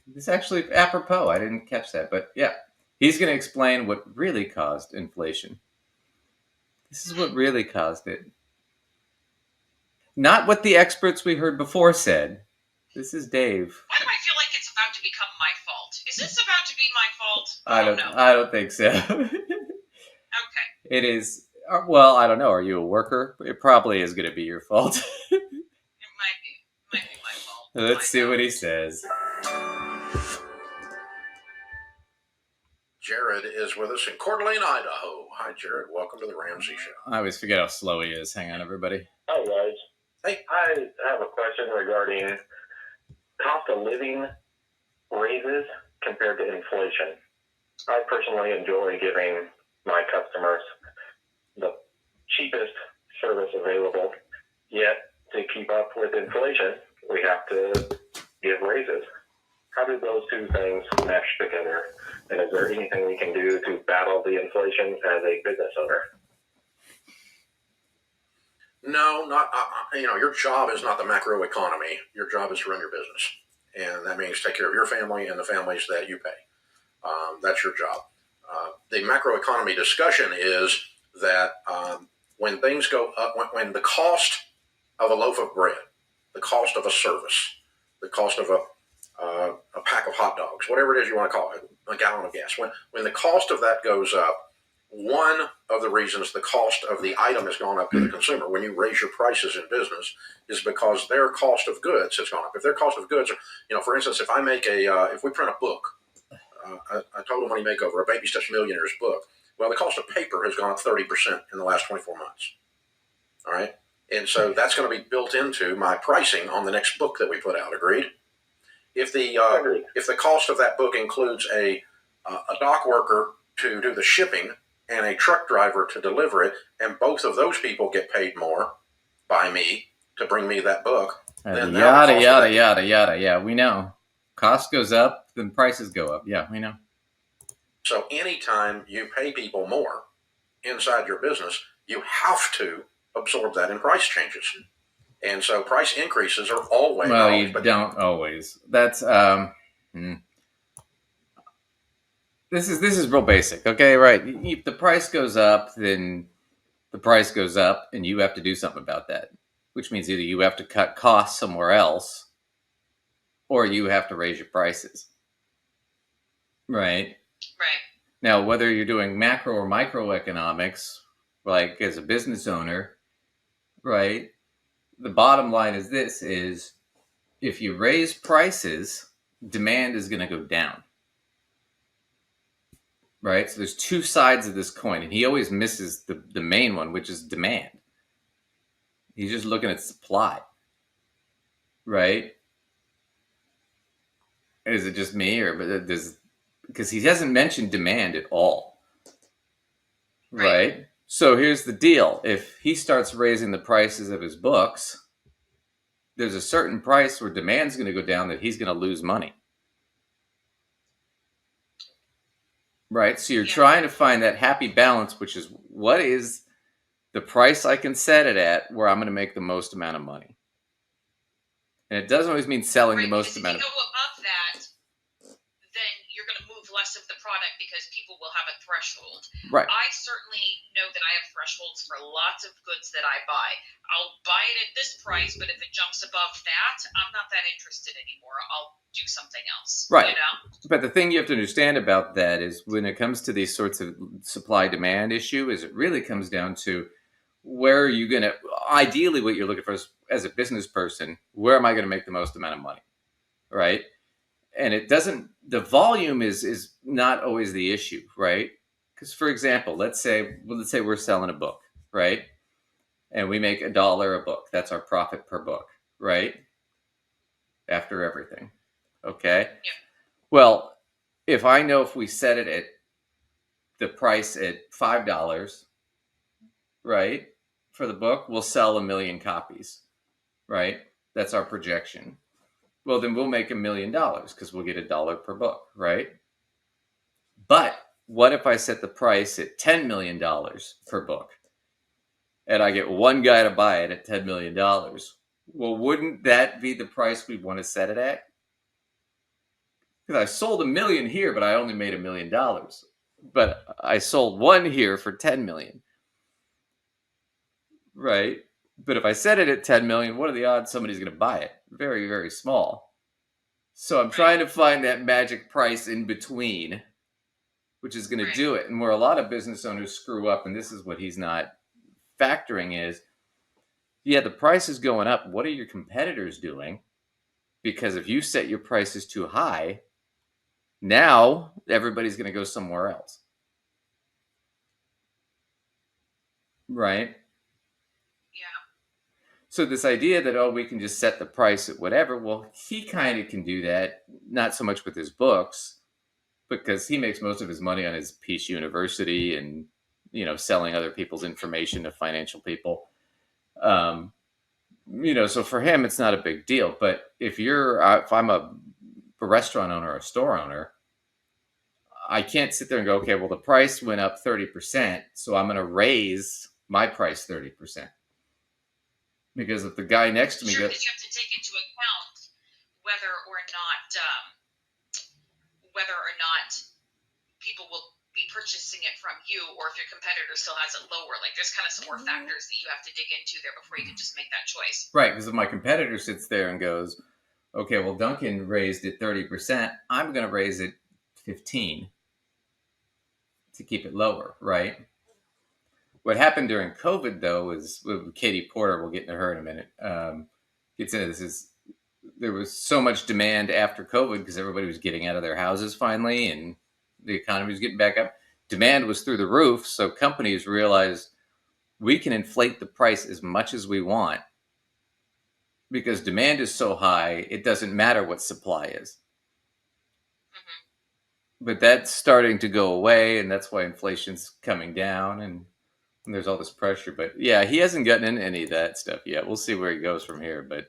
This is actually apropos. I didn't catch that, but yeah. He's going to explain what really caused inflation. This is what really caused it. Not what the experts we heard before said. This is Dave. Why do I feel like it's about to become my fault? Is this about to be my fault? I don't think so. Okay. It is. Well, I don't know. Are you a worker? It probably is going to be your fault. It might be my fault. Let's see what he says. Jared is with us in Coeur d'Alene, Idaho. Hi, Jared. Welcome to the Ramsey Show. I always forget how slow he is. Hang on, everybody. Hi, guys. Hey. I have a question regarding cost of living raises compared to inflation. I personally enjoy giving my customers the cheapest service available, yet to keep up with inflation, we have to give raises. How do those two things mesh together? And is there anything we can do to battle the inflation as a business owner? No, not. Your job is not the macroeconomy. Your job is to run your business, and that means take care of your family and the families that you pay. That's your job. The macroeconomy discussion is that when things go up, when the cost of a loaf of bread, the cost of a service, the cost of a pack of hot dogs, whatever it is you want to call it, a gallon of gas, when the cost of that goes up, one of the reasons the cost of the item has gone up to the consumer when you raise your prices in business is because their cost of goods has gone up. If their cost of goods are, for instance, if we print a book, a total money makeover, a Baby Steps Millionaires book, well, the cost of paper has gone up 30% in the last 24 months. All right. And so that's going to be built into my pricing on the next book that we put out. Agreed? If the cost of that book includes a dock worker to do the shipping and a truck driver to deliver it, and both of those people get paid more by me to bring me that book, then yada, yada. Yeah, we know. Cost goes up, then prices go up. Yeah, we know. So anytime you pay people more inside your business, you have to absorb that in price changes. And so price increases are always... Well, you don't always. That's... This is real basic, okay? Right. If the price goes up, then the price goes up, and you have to do something about that. Which means either you have to cut costs somewhere else, or you have to raise your prices. Right? Right. Now, whether you're doing macro or microeconomics, like as a business owner, right? The bottom line is this: is if you raise prices, demand is going to go down, right? So there's two sides of this coin, and he always misses the main one, which is demand. He's just looking at supply, right? Is it just me, or does, because he hasn't mentioned demand at all, right? So here's the deal: if he starts raising the prices of his books, there's a certain price where demand's going to go down that he's going to lose money. Right? So you're trying to find that happy balance, which is what is the price I can set it at where I'm going to make the most amount of money. And it doesn't always mean selling the most amount of money. If you go above that, then you're going to move less of the product because people will have a threshold. Right. I certainly know that I have thresholds for lots of goods that I buy. I'll buy it at this price, but if it jumps above that, I'm not that interested anymore. I'll do something else. Right. You know? But the thing you have to understand about that is when it comes to these sorts of supply-demand issue is it really comes down to where are you going to, ideally what you're looking for is, as a business person, where am I going to make the most amount of money? Right? And it doesn't, the volume is not always the issue, right? Because for example, let's say we're selling a book, right? And we make $1 a book. That's our profit per book, right? After everything. Okay. Yeah. Well, if I know if we set it at the price at $5, right, for the book, we'll sell 1 million copies, right? That's our projection. Well, then we'll make $1 million because we'll get $1 per book, right? But what if I set the price at $10 million per book and I get one guy to buy it at $10 million? Well, wouldn't that be the price we'd want to set it at? Because I sold 1 million here, but I only made $1 million. But I sold one here for 10 million. Right? But if I set it at 10 million, what are the odds somebody's going to buy it? Very, very small. So I'm trying to find that magic price in between, which is going to do it. And where a lot of business owners screw up, and this is what he's not factoring is, yeah, the price is going up. What are your competitors doing? Because if you set your prices too high, now everybody's going to go somewhere else. Right? Yeah. So this idea that, oh, we can just set the price at whatever, well, he kind of can do that, not so much with his books, because he makes most of his money on his Peace University and, you know, selling other people's information to financial people. You know, so for him, it's not a big deal. But if I'm a restaurant owner or a store owner, I can't sit there and go, okay, well, the price went up 30%, so I'm going to raise my price 30%. Because if the guy next to me sure, goes, because you have to take into account whether or not people will be purchasing it from you, or if your competitor still has it lower. Like, there's kind of some more factors that you have to dig into there before you can just make that choice. Right, because if my competitor sits there and goes, okay, well, Duncan raised it 30%, I'm going to raise it 15% to keep it lower, right? What happened during COVID, though, is with Katie Porter, we'll get into her in a minute, gets into this, is there was so much demand after COVID because everybody was getting out of their houses finally and the economy was getting back up. Demand was through the roof, so companies realized we can inflate the price as much as we want because demand is so high, it doesn't matter what supply is. Mm-hmm. But that's starting to go away, and that's why inflation's coming down, and there's all this pressure. But yeah, he hasn't gotten into any of that stuff yet. We'll see where he goes from here. But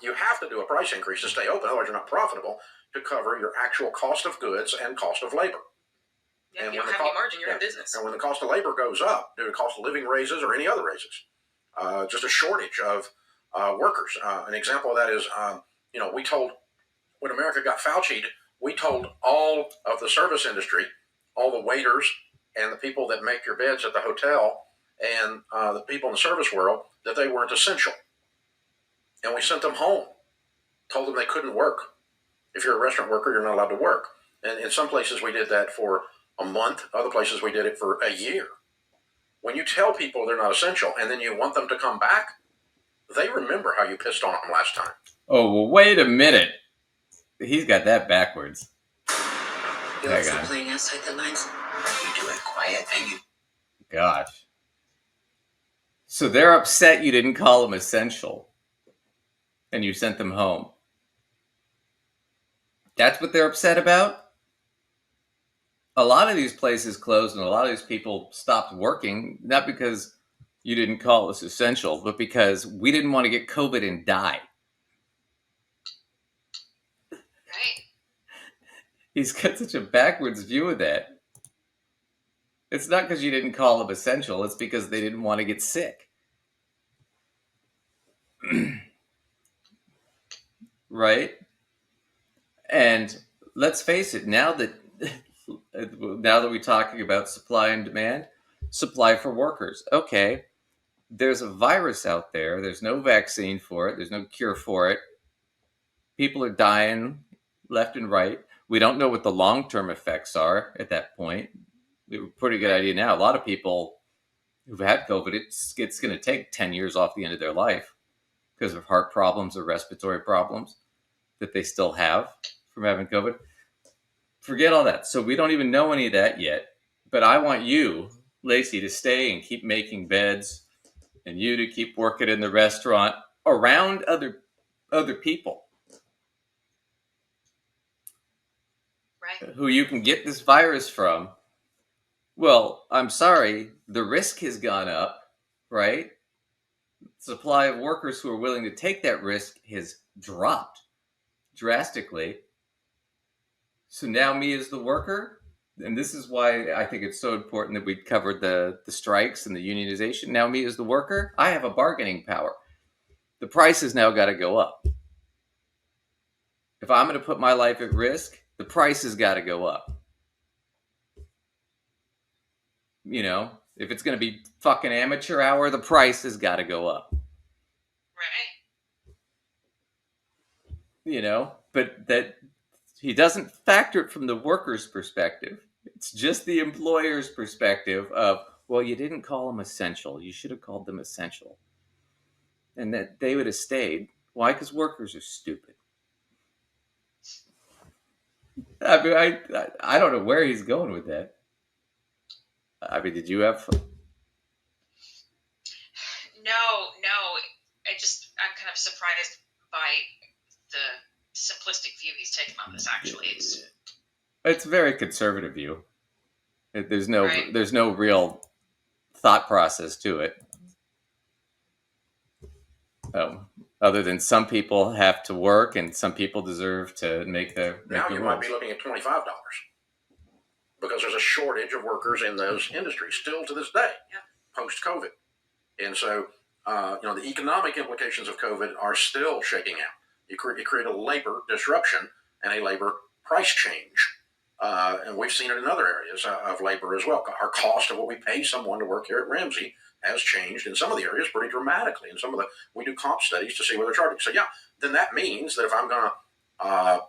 you have to do a price increase to stay open, otherwise you're not profitable, to cover your actual cost of goods and cost of labor. Yeah, if you don't have any margin, you're in business. And when the cost of labor goes up due to cost of living raises or any other raises, just a shortage of workers. An example of that is, we told, when America got Fauci'd, we told all of the service industry, all the waiters and the people that make your beds at the hotel and the people in the service world that they weren't essential. And we sent them home, told them they couldn't work. If you're a restaurant worker, you're not allowed to work. And in some places we did that for a month. Other places we did it for a year. When you tell people they're not essential and then you want them to come back, they remember how you pissed on them last time. Oh, well, wait a minute. He's got that backwards. You're also playing outside the lines. You do it quiet and you... Gosh. So they're upset you didn't call them essential and you sent them home. That's what they're upset about? A lot of these places closed and a lot of these people stopped working, not because you didn't call us essential, but because we didn't want to get COVID and die. Right. He's got such a backwards view of that. It's not because you didn't call them essential. It's because they didn't want to get sick. Right? And let's face it, now that we're talking about supply and demand, supply for workers. Okay, there's a virus out there. There's no vaccine for it. There's no cure for it. People are dying left and right. We don't know what the long-term effects are at that point. We have a pretty good idea now. A lot of people who've had COVID, it's going to take 10 years off the end of their life because of heart problems or respiratory problems that they still have from having COVID. Forget all that. So we don't even know any of that yet. But I want you, Lacey, to stay and keep making beds, and you to keep working in the restaurant around other people. Right. Who you can get this virus from. Well, I'm sorry, the risk has gone up, right? Supply of workers who are willing to take that risk has dropped drastically. So now me as the worker, and this is why I think it's so important that we covered the strikes and the unionization. Now me as the worker, I have a bargaining power. The price has now got to go up. If I'm going to put my life at risk, the price has got to go up. You know, if it's going to be fucking amateur hour, the price has got to go up. Right. You know, but that he doesn't factor it from the worker's perspective. It's just the employer's perspective of, well, you didn't call them essential. You should have called them essential. And that they would have stayed. Why? Because workers are stupid. I mean, I don't know where he's going with that. I mean, did you have... No. I'm kind of surprised by the simplistic view he's taken on this, actually. It's a very conservative view. There's no real thought process to it. Other than some people have to work and some people deserve to make the Now you might be looking at $25 because there's a shortage of workers in those industries still to this day, post-COVID. And so, the economic implications of COVID are still shaking out. You create a labor disruption and a labor price change. And we've seen it in other areas of labor as well. Our cost of what we pay someone to work here at Ramsey has changed in some of the areas pretty dramatically. And we do comp studies to see where they're charging. So then that means that if I'm going to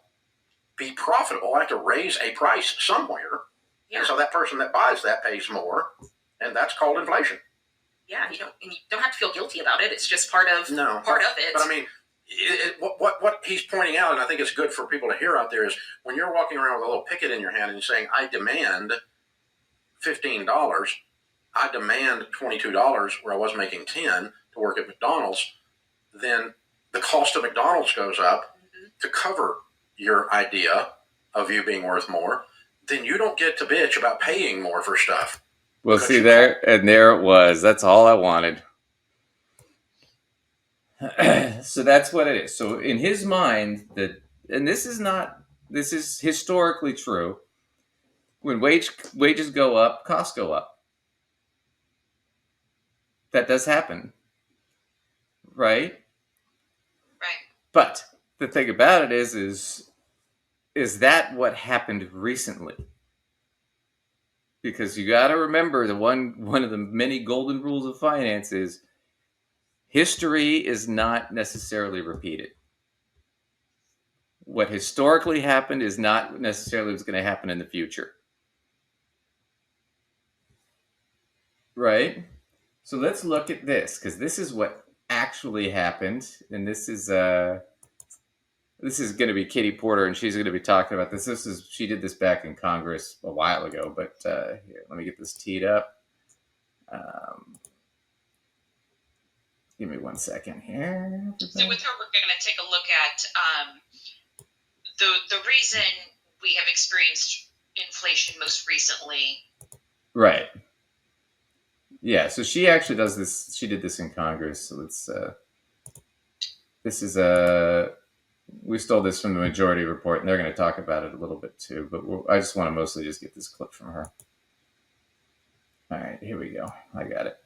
be profitable, I have to raise a price somewhere. Yeah. And so that person that buys that pays more, and that's called inflation. Yeah, you don't have to feel guilty about it. It's just part of it. But I mean, what he's pointing out, and I think it's good for people to hear out there, is when you're walking around with a little picket in your hand and you're saying, I demand $15, I demand $22 where I was making $10 to work at McDonald's, then the cost of McDonald's goes up to cover your idea of you being worth more. Then you don't get to bitch about paying more for stuff. Well, see there it was. That's all I wanted. So that's what it is. So in his mind, and this is historically true. When wages go up, costs go up. That does happen, right? Right. But the thing about it is that what happened recently? Because you got to remember one of the many golden rules of finance is history is not necessarily repeated. what historically happened is not necessarily what's going to happen in the future. Right? So let's look at this, because this is what actually happened, and this is going to be Katie Porter, and she's going to be talking about this. She did this back in Congress a while ago, but here, let me get this teed up. Give me 1 second here. So with her, we're going to take a look at the reason we have experienced inflation most recently. Right. Yeah, so she actually does this. She did this in Congress. So let's. This is we stole this from the Majority Report, and they're going to talk about it a little bit too. But I just want to mostly just get this clip from her. All right, here we go. I got it.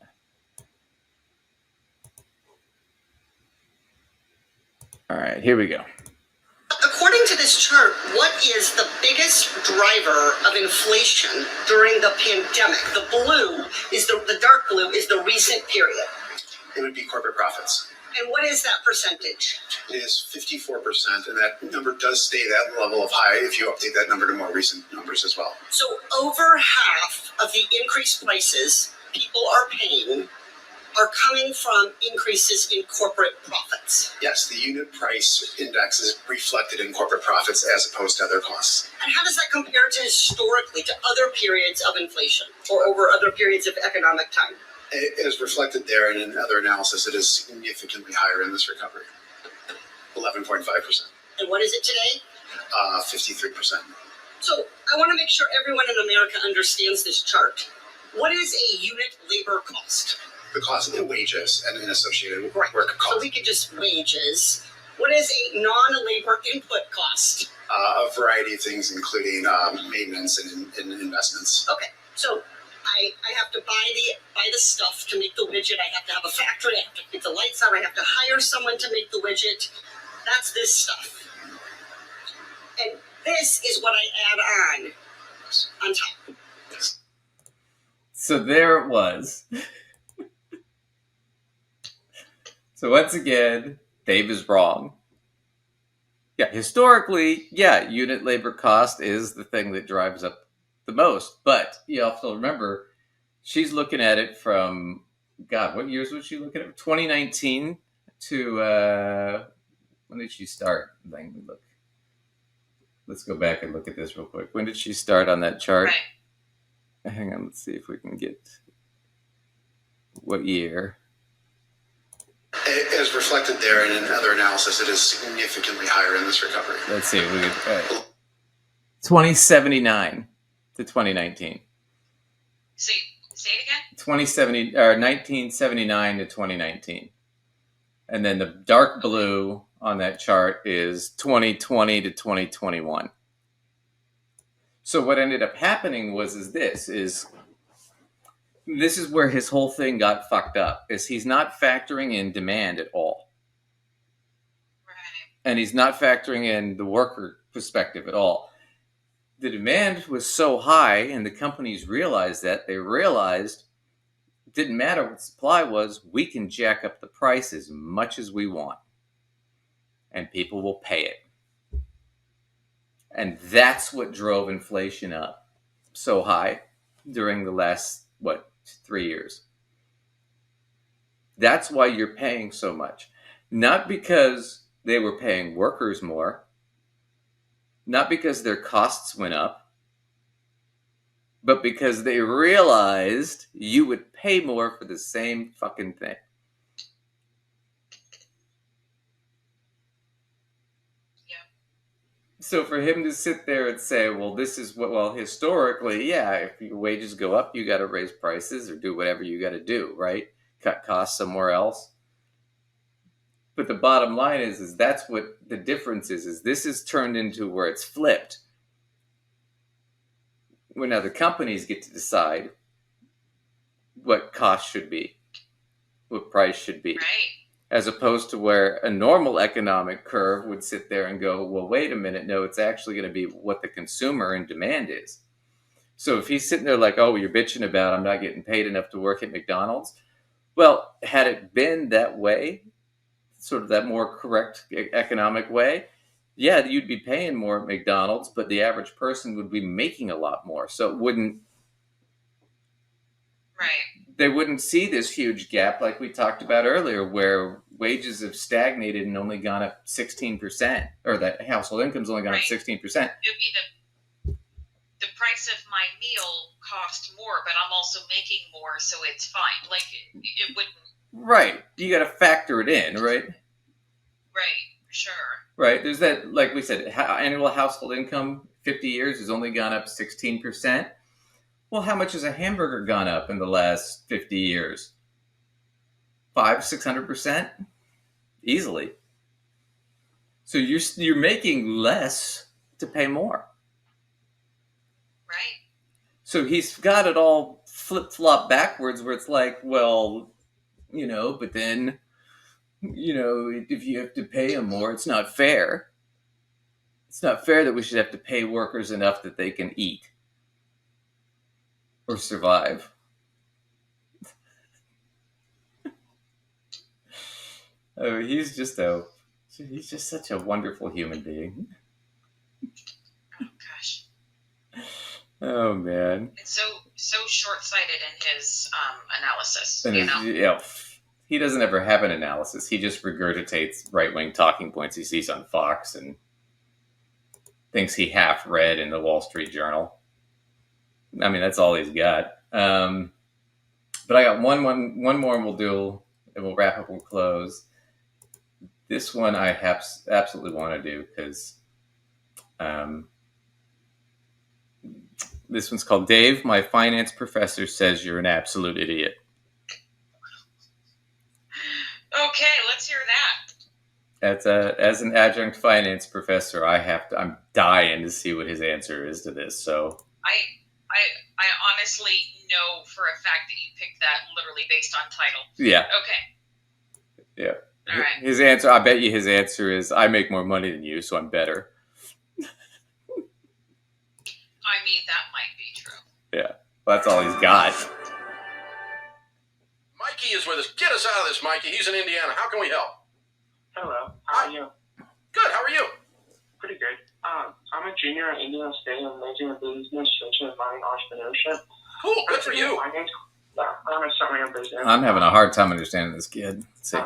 All right, here we go. According to this chart, what is the biggest driver of inflation during the pandemic? The dark blue is the recent period. It would be corporate profits. And what is that percentage? It is 54%, and that number does stay that level of high if you update that number to more recent numbers as well. So over half of the increased prices people are paying are coming from increases in corporate profits. Yes, the unit price index is reflected in corporate profits as opposed to other costs. And how does that compare to historically to other periods of inflation or over other periods of economic time? It is reflected there, and in other analysis, it is significantly higher in this recovery, 11.5%. And what is it today? 53%. So I want to make sure everyone in America understands this chart. What is a unit labor cost? The cost of the wages and associated work costs. So we could just wages. What is a non-labor input cost? A variety of things, including maintenance and investments. Okay, so I have to buy the stuff to make the widget. I have to have a factory. I have to get the lights out. I have to hire someone to make the widget. That's this stuff. And this is what I add on top. So there it was. So once again, Dave is wrong. Yeah, historically, yeah, unit labor cost is the thing that drives up the most. But you have to remember, she's looking at it from, God, what years was she looking at? 2019 to, when did she start? Let me look. Let's go back and look at this real quick. When did she start on that chart? Right. Hang on, let's see if we can get what year. It is reflected there, and in other analysis, it is significantly higher in this recovery. Let's see if we can. 2079 to 2019. Say it again. 1979 to 2019, and then the dark blue on that chart is 2020 to 2021. So what ended up happening this is where his whole thing got fucked up, is he's not factoring in demand at all. Right. And he's not factoring in the worker perspective at all. The demand was so high, and the companies realized that. They realized it didn't matter what the supply was, we can jack up the price as much as we want. And people will pay it. And that's what drove inflation up so high during the last, 3 years. That's why you're paying so much. Not because they were paying workers more, not because their costs went up, but because they realized you would pay more for the same fucking thing. So for him to sit there and say, well, this is what, historically, yeah, if your wages go up, you got to raise prices or do whatever you got to do, right? Cut costs somewhere else. But the bottom line is that's what the difference is this is turned into where it's flipped. Where now the companies get to decide what cost should be, what price should be. Right. As opposed to where a normal economic curve would sit there and go, well, wait a minute, no, it's actually going to be what the consumer in demand is. So if he's sitting there like, oh, you're bitching about I'm not getting paid enough to work at McDonald's. Well, had it been that way, sort of that more correct economic way, yeah, you'd be paying more at McDonald's, but the average person would be making a lot more. So it wouldn't, they wouldn't see this huge gap like we talked about earlier, where wages have stagnated and only gone up 16%, or that household income's only gone up 16%. It would be the price of my meal cost more, but I'm also making more, so it's fine. Like, it wouldn't. Right. You got to factor it in, right? Right, sure. Right. There's that, like we said, annual household income, 50 years has only gone up 16%. Well, how much has a hamburger gone up in the last 50 years? 500-600%? Easily. So you're making less to pay more. Right. So he's got it all flip-flop backwards, where it's like, well, but then, if you have to pay them more, it's not fair. It's not fair that we should have to pay workers enough that they can eat or survive. Oh, he's just such a wonderful human being. Oh gosh. Oh man. It's so short-sighted in his analysis. And he doesn't ever have an analysis. He just regurgitates right-wing talking points he sees on Fox and things he half read in the Wall Street Journal. I mean, that's all he's got. But I got one more, and we'll wrap up and close. This one I absolutely want to do because this one's called Dave, My Finance Professor Says You're an Absolute Idiot. Okay, let's hear that. As an adjunct finance professor, I'm dying to see what his answer is to this. So I honestly know for a fact that you picked that literally based on title. Yeah. Okay. Yeah. All right. His answer, I bet you his answer is, I make more money than you, so I'm better. I mean, that might be true. Yeah. Well, that's all he's got. Mikey is with us. Get us out of this, Mikey. He's in Indiana. How can we help? Hello. How are you? Good. How are you? Pretty good. I'm a junior at Indiana State. I'm majoring in business, social and mind entrepreneurship. Cool. Good for you. I want to start my own business. I'm having a hard time understanding this kid. Let's see.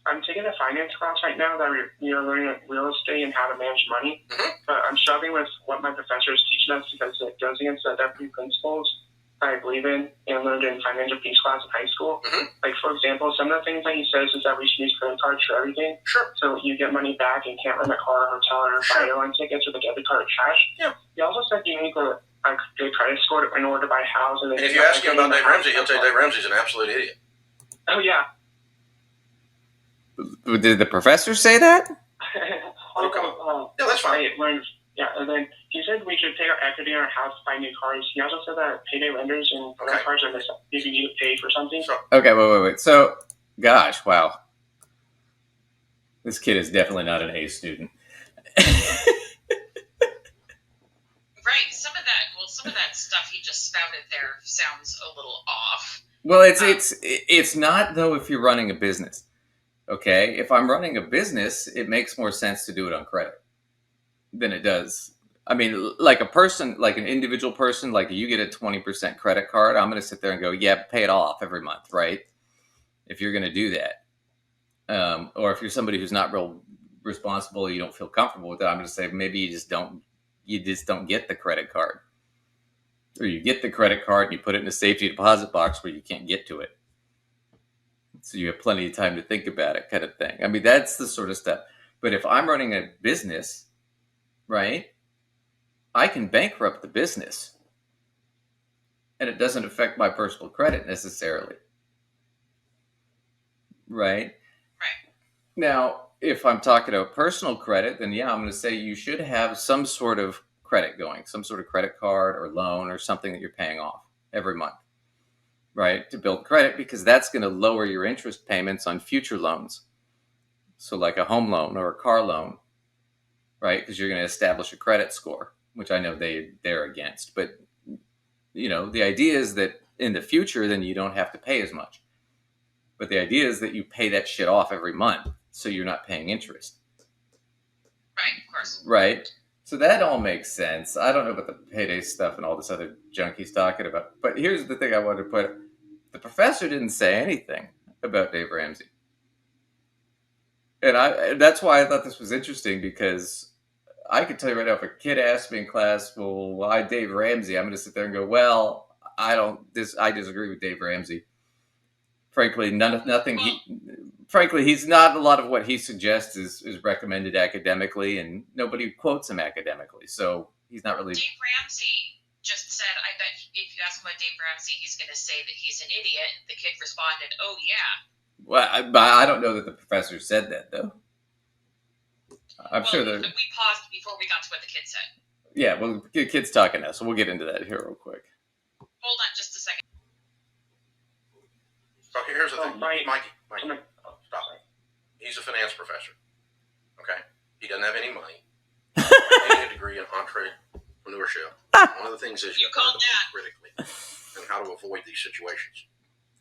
I'm taking a finance class right now that we're learning real estate and how to manage money. But I'm struggling with what my professor is teaching us because it goes against the three principles that I believe in and learned in financial peace class in high school. Like, for example, some of the things that he says is that we should use credit cards for everything. Sure. So you get money back and can't rent a car or hotel or buy airline tickets with a debit card or cash. Yeah. He also said you need a good credit score in order to buy a house. And if you ask him about Dave Ramsey, he'll tell you Dave Ramsey's an absolute idiot. Oh, yeah. Did the professor say that? Yeah, that's fine. And then he said we should take our equity in our house to buy new cars. He also said that payday lenders and credit cards are if you need to pay for something. Okay, wait. So, gosh, wow. This kid is definitely not an A student. Right. Some of that stuff he just spouted there sounds a little off. Well, it's not, though, if you're running a business. Okay, if I'm running a business, it makes more sense to do it on credit than it does. I mean, like a person, like an individual person, like you get a 20% credit card, I'm going to sit there and go, yeah, pay it off every month, right? If you're going to do that. Or if you're somebody who's not real responsible, you don't feel comfortable with it, I'm going to say maybe you just don't get the credit card. Or you get the credit card and you put it in a safety deposit box where you can't get to it. So you have plenty of time to think about it, kind of thing. I mean, that's the sort of stuff. But if I'm running a business, right, I can bankrupt the business. And it doesn't affect my personal credit necessarily. Right? Now, if I'm talking about personal credit, then yeah, I'm going to say you should have some sort of credit going, some sort of credit card or loan or something that you're paying off every month. Right, to build credit, because that's going to lower your interest payments on future loans. So like a home loan or a car loan, right? Because you're going to establish a credit score, which I know they're against. But, the idea is that in the future, then you don't have to pay as much. But the idea is that you pay that shit off every month, so you're not paying interest. Right. Right, of course. Right? So that all makes sense. I don't know about the payday stuff and all this other junk he's talking about. But here's the thing I wanted to put. The professor didn't say anything about Dave Ramsey. And that's why I thought this was interesting, because I could tell you right now, if a kid asked me in class, well, why Dave Ramsey? I'm going to sit there and go, well, I disagree with Dave Ramsey. Frankly, he's not a lot of what he suggests is recommended academically, and nobody quotes him academically. So he's not really. Dave Ramsey just said, I bet if you ask about Dave Ramsey, he's going to say that he's an idiot. The kid responded, oh, yeah. Well, I don't know that the professor said that, though. I'm sure that we paused before we got to what the kid said. Yeah, well, the kid's talking now, so we'll get into that here real quick. Hold on just a second. Okay, here's the thing. Mikey, stop. He's a finance professor. Okay? He doesn't have any money. Getting a degree in entrepreneurship. One of the things is you have to think critically and how to avoid these situations.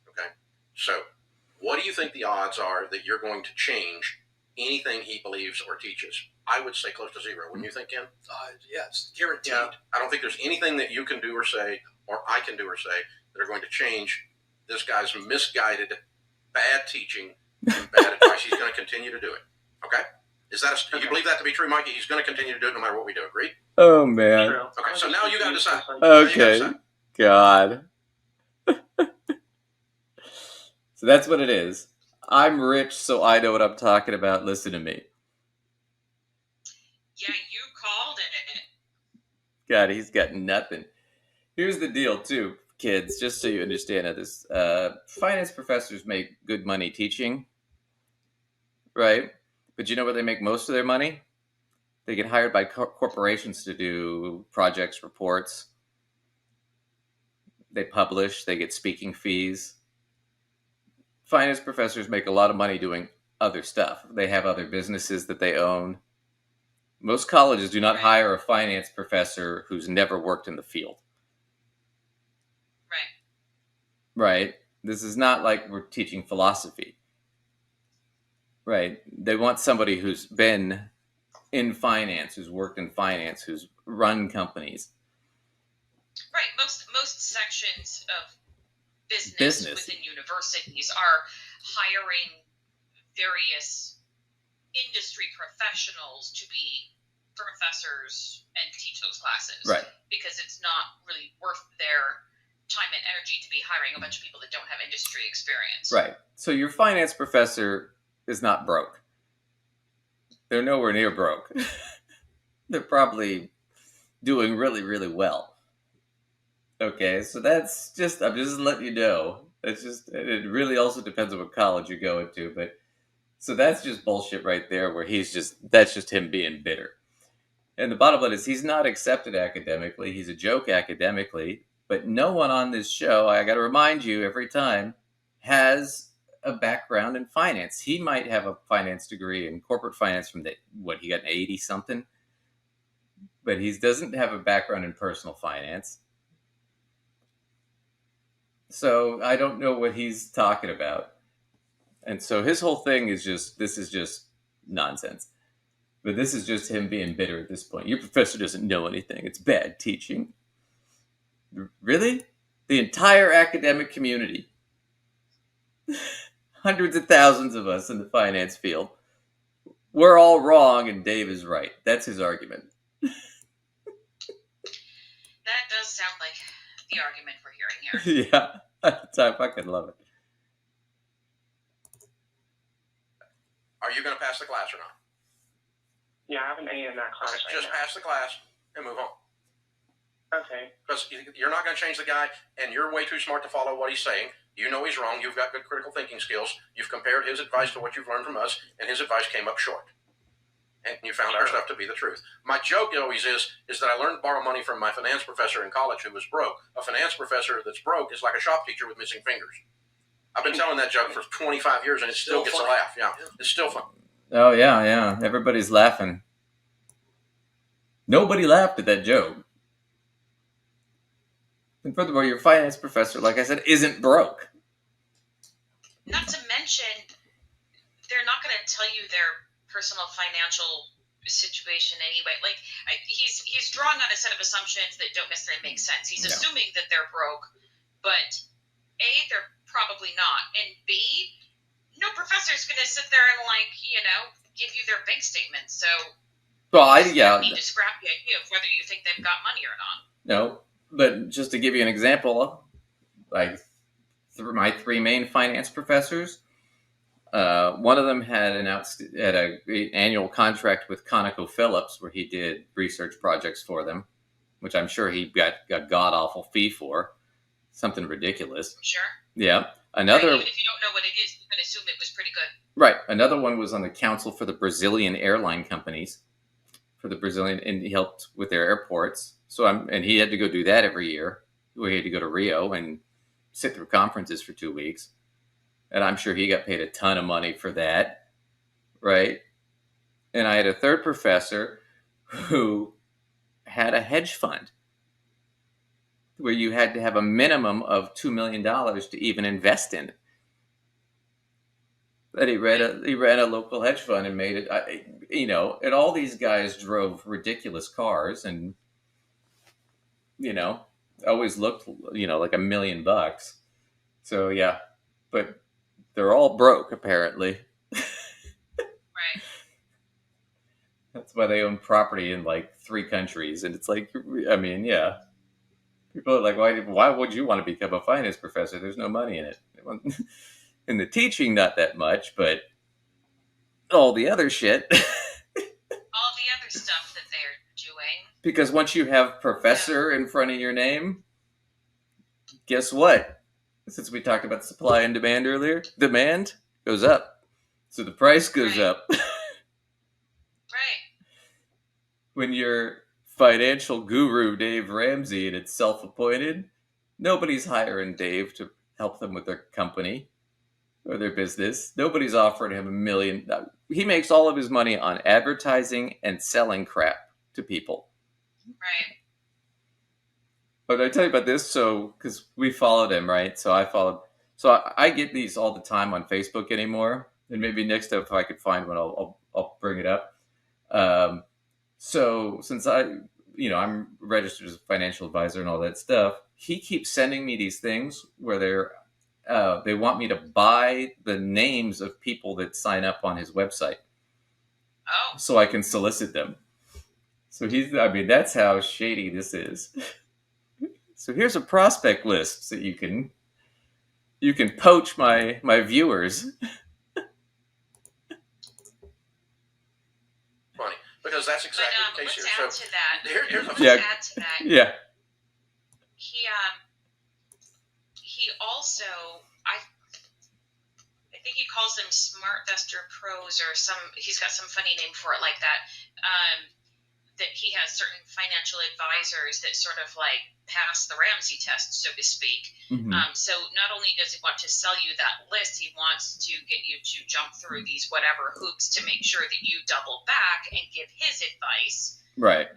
Okay? So, what do you think the odds are that you're going to change anything he believes or teaches? I would say close to zero. Wouldn't you think, Ken? Yes, guaranteed. Yeah. I don't think there's anything that you can do or say, or I can do or say, that are going to change this guy's misguided, bad teaching, and bad advice. He's going to continue to do it. Okay? Do you believe that to be true, Mikey? He's going to continue to do it no matter what we do. Agreed? Oh, man. Okay, so now you got to decide. Okay. God. So that's what it is. I'm rich, so I know what I'm talking about. Listen to me. Yeah, you called it. God, he's got nothing. Here's the deal, too, kids, just so you understand how this. Finance professors make good money teaching, right? But you know where they make most of their money? They get hired by corporations to do projects, reports. They publish. They get speaking fees. Finance professors make a lot of money doing other stuff. They have other businesses that they own. Most colleges do not hire a finance professor who's never worked in the field. Right? This is not like we're teaching philosophy. Right? They want somebody who's been in finance, who's worked in finance, who's run companies. Right. Most sections of business within universities are hiring various industry professionals to be professors and teach those classes. Right. Because it's not really worth their time and energy to be hiring a bunch of people that don't have industry experience. Right. So your finance professor is not broke. They're nowhere near broke. They're probably doing really, really well. Okay, so that's just, I'm just letting you know. It's just, it really also depends on what college you go into, but, so that's just bullshit right there, where that's just him being bitter. And the bottom line is, he's not accepted academically, he's a joke academically, but no one on this show, I gotta remind you every time, has a background in finance. He might have a finance degree in corporate finance from he got an 80-something, but he doesn't have a background in personal finance. So I don't know what he's talking about. And so his whole thing is this is just nonsense. But this is just him being bitter at this point. Your professor doesn't know anything. It's bad teaching. Really? The entire academic community. Hundreds of thousands of us in the finance field. We're all wrong and Dave is right. That's his argument. That does sound like the argument we're hearing here. Yeah, I fucking love it. Are you going to pass the class or not? Yeah, I have an A in that class. Just pass the class and move on. Okay. Because you're not going to change the guy, and you're way too smart to follow what he's saying. You know he's wrong. You've got good critical thinking skills. You've compared his advice to what you've learned from us, and his advice came up short. And you found our stuff to be the truth. My joke always is that I learned to borrow money from my finance professor in college who was broke. A finance professor that's broke is like a shop teacher with missing fingers. I've been telling that joke for 25 years, and it still gets a laugh. Yeah, it's still fun. Oh, yeah. Everybody's laughing. Nobody laughed at that joke. And furthermore, your finance professor, like I said, isn't broke. Not to mention, they're not going to tell you their personal financial situation anyway. Like he's drawing on a set of assumptions that don't necessarily make sense. He's assuming that they're broke, but A, they're probably not, and B, no professor's going to sit there and give you their bank statement. So well, you need to scrap the idea of whether you think they've got money or not. No, but just to give you an example, like my three main finance professors, one of them had an annual contract with ConocoPhillips where he did research projects for them, which I'm sure he got a god awful fee for, something ridiculous. Sure. Yeah. Another. Right, even if you don't know what it is, you can assume it was pretty good. Right. Another one was on the council for the Brazilian airline companies, and he helped with their airports. And he had to go do that every year. We had to go to Rio and sit through conferences for 2 weeks. And I'm sure he got paid a ton of money for that. Right. And I had a third professor who had a hedge fund where you had to have a minimum of $2 million to even invest in it. But he ran a local hedge fund and made it, and all these guys drove ridiculous cars and, always looked, like $1 million. So, yeah, but they're all broke, apparently. Right. That's why they own property in, 3 countries. And it's like, I mean, yeah. People are like, why would you want to become a finance professor? There's no money in it. In the teaching, not that much, but all the other shit. All the other stuff that they're doing. Because once you have professor in front of your name, guess what? Since we talked about supply and demand earlier, demand goes up. So the price goes up. Right. When you're financial guru Dave Ramsey and it's self-appointed, nobody's hiring Dave to help them with their company or their business. Nobody's offering him $1 million. He makes all of his money on advertising and selling crap to people. Right. But I tell you about this, because we followed him, right? So I get these all the time on Facebook anymore, and maybe next time if I could find one, I'll bring it up. So since I'm registered as a financial advisor and all that stuff, he keeps sending me these things where they want me to buy the names of people that sign up on his website. Oh. So I can solicit them. So that's how shady this is. So here's a prospect list that you can poach my viewers. Funny, because that's exactly the case let's here. Add to that. Here's a add to that. Yeah. He also, I think he calls them Smart Vestor Pros or he's got some funny name for it like that. That he has certain financial advisors that sort of pass the Ramsey test, so to speak. Mm-hmm. So not only does he want to sell you that list, he wants to get you to jump through these whatever hoops to make sure that you double back and give his advice. Right.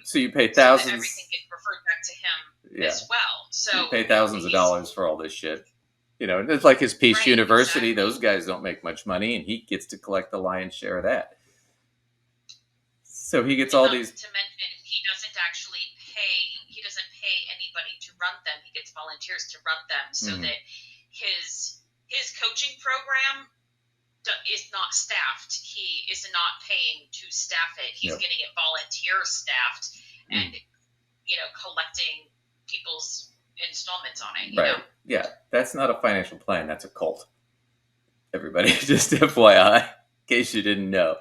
So you pay thousands. So that everything gets referred back to him as well. So you pay thousands of dollars for all this shit. It's like his Peace University. Exactly. Those guys don't make much money, and he gets to collect the lion's share of that. So he gets all these. To mention, he doesn't pay anybody to run them. He gets volunteers to run them, so that his coaching program is not staffed. He is not paying to staff it. He's getting it volunteer staffed and collecting people's installments on it. Right. Yeah, that's not a financial plan. That's a cult. Everybody, just FYI, in case you didn't know.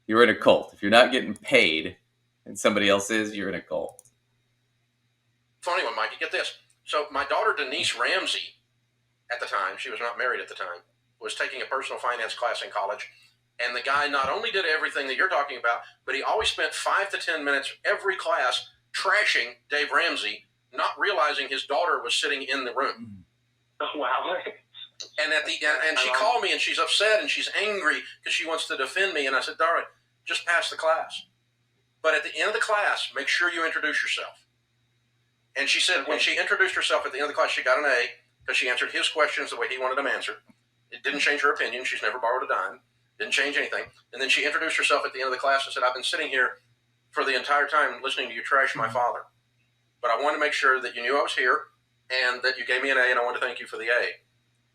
You're in a cult. If you're not getting paid and somebody else is, you're in a cult. Funny one, Mikey. Get this. So my daughter, Denise Ramsey, at the time, she was not married at the time, was taking a personal finance class in college. And the guy not only did everything that you're talking about, but he always spent 5 to 10 minutes every class trashing Dave Ramsey, not realizing his daughter was sitting in the room. Oh, wow. And she called me and she's upset and she's angry because she wants to defend me. And I said, darling, just pass the class. But at the end of the class, make sure you introduce yourself. And she said when she introduced herself at the end of the class, she got an A because she answered his questions the way he wanted them answered. It didn't change her opinion. She's never borrowed a dime. Didn't change anything. And then she introduced herself at the end of the class and said, I've been sitting here for the entire time listening to you trash my father. But I wanted to make sure that you knew I was here and that you gave me an A, and I want to thank you for the A.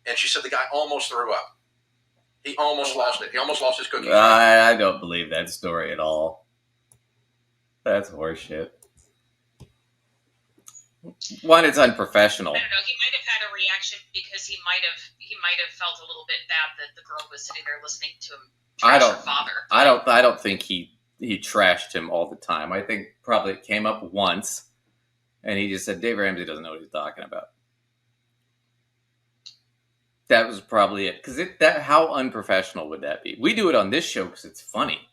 And she said the guy almost threw up. He almost lost it. He almost lost his cookie. I don't believe that story at all. That's horseshit. One, it's unprofessional. I don't know. He might have had a reaction because he might have felt a little bit bad that the girl was sitting there listening to him trash her father. I don't think he trashed him all the time. I think probably it came up once, and he just said, Dave Ramsey doesn't know what he's talking about. That was probably it. Because how unprofessional would that be? We do it on this show because it's funny.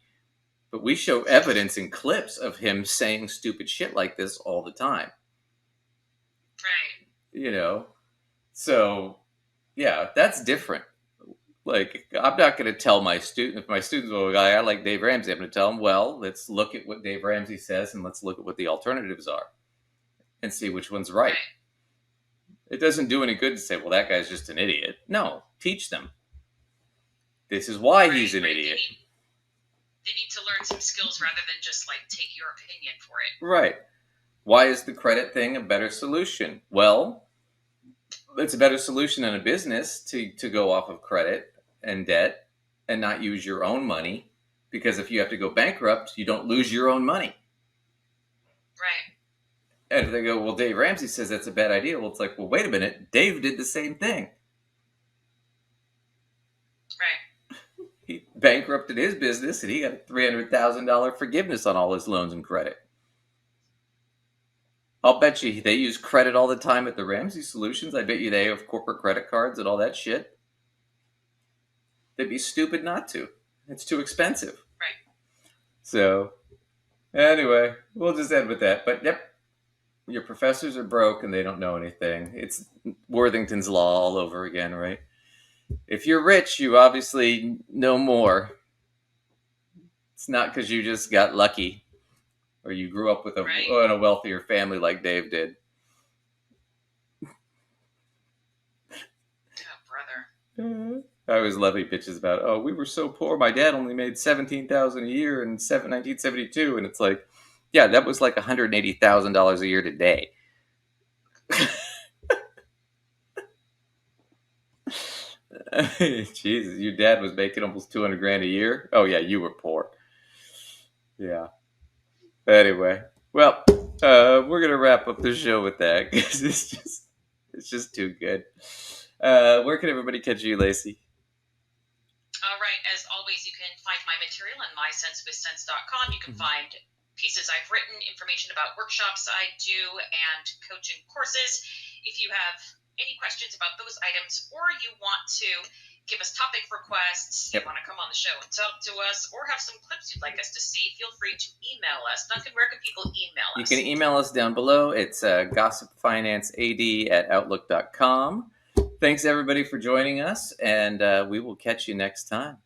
But we show evidence and clips of him saying stupid shit like this all the time. Right. You know? So, yeah, that's different. Like, I'm not going to tell my student, if my students will go, I like Dave Ramsey, I'm going to tell them, well, let's look at what Dave Ramsey says and let's look at what the alternatives are and see which one's right. It doesn't do any good to say, well, that guy's just an idiot. No, teach them. This is why he's an idiot. They need to learn some skills rather than just, like, take your opinion for it. Right. Why is the credit thing a better solution? Well, it's a better solution in a business to go off of credit and debt and not use your own money, because if you have to go bankrupt, you don't lose your own money. Right. And if they go, well, Dave Ramsey says that's a bad idea. Well, it's like, well, wait a minute. Dave did the same thing. Right. He bankrupted his business and he got a $300,000 forgiveness on all his loans and credit. I'll bet you they use credit all the time at the Ramsey Solutions. I bet you they have corporate credit cards and all that shit. They'd be stupid not to. It's too expensive. Right. So, anyway, we'll just end with that. But, yep, your professors are broke and they don't know anything. It's Worthington's Law all over again, right? If you're rich, you obviously know more. It's not because you just got lucky. Or you grew up with in a wealthier family like Dave did. Oh, brother. I always love he bitches about, oh, we were so poor. My dad only made $17,000 a year in 1972. And it's like, yeah, that was like $180,000 a year today. Jesus, your dad was making almost $200,000 a year. Oh yeah, you were poor. Yeah. Anyway, well, we're gonna wrap up the show with that because it's just too good. Where can everybody catch you, Lacey? All right. As always, you can find my material on mysensewithsense.com. You can find pieces I've written, information about workshops I do, and coaching courses. If you have any questions about those items, or you want to give us topic requests, you want to come on the show and talk to us, or have some clips you'd like us to see, feel free to email us. Duncan, where can people email us? You can email us down below. It's gossipfinancead@outlook.com. Thanks, everybody, for joining us, and we will catch you next time.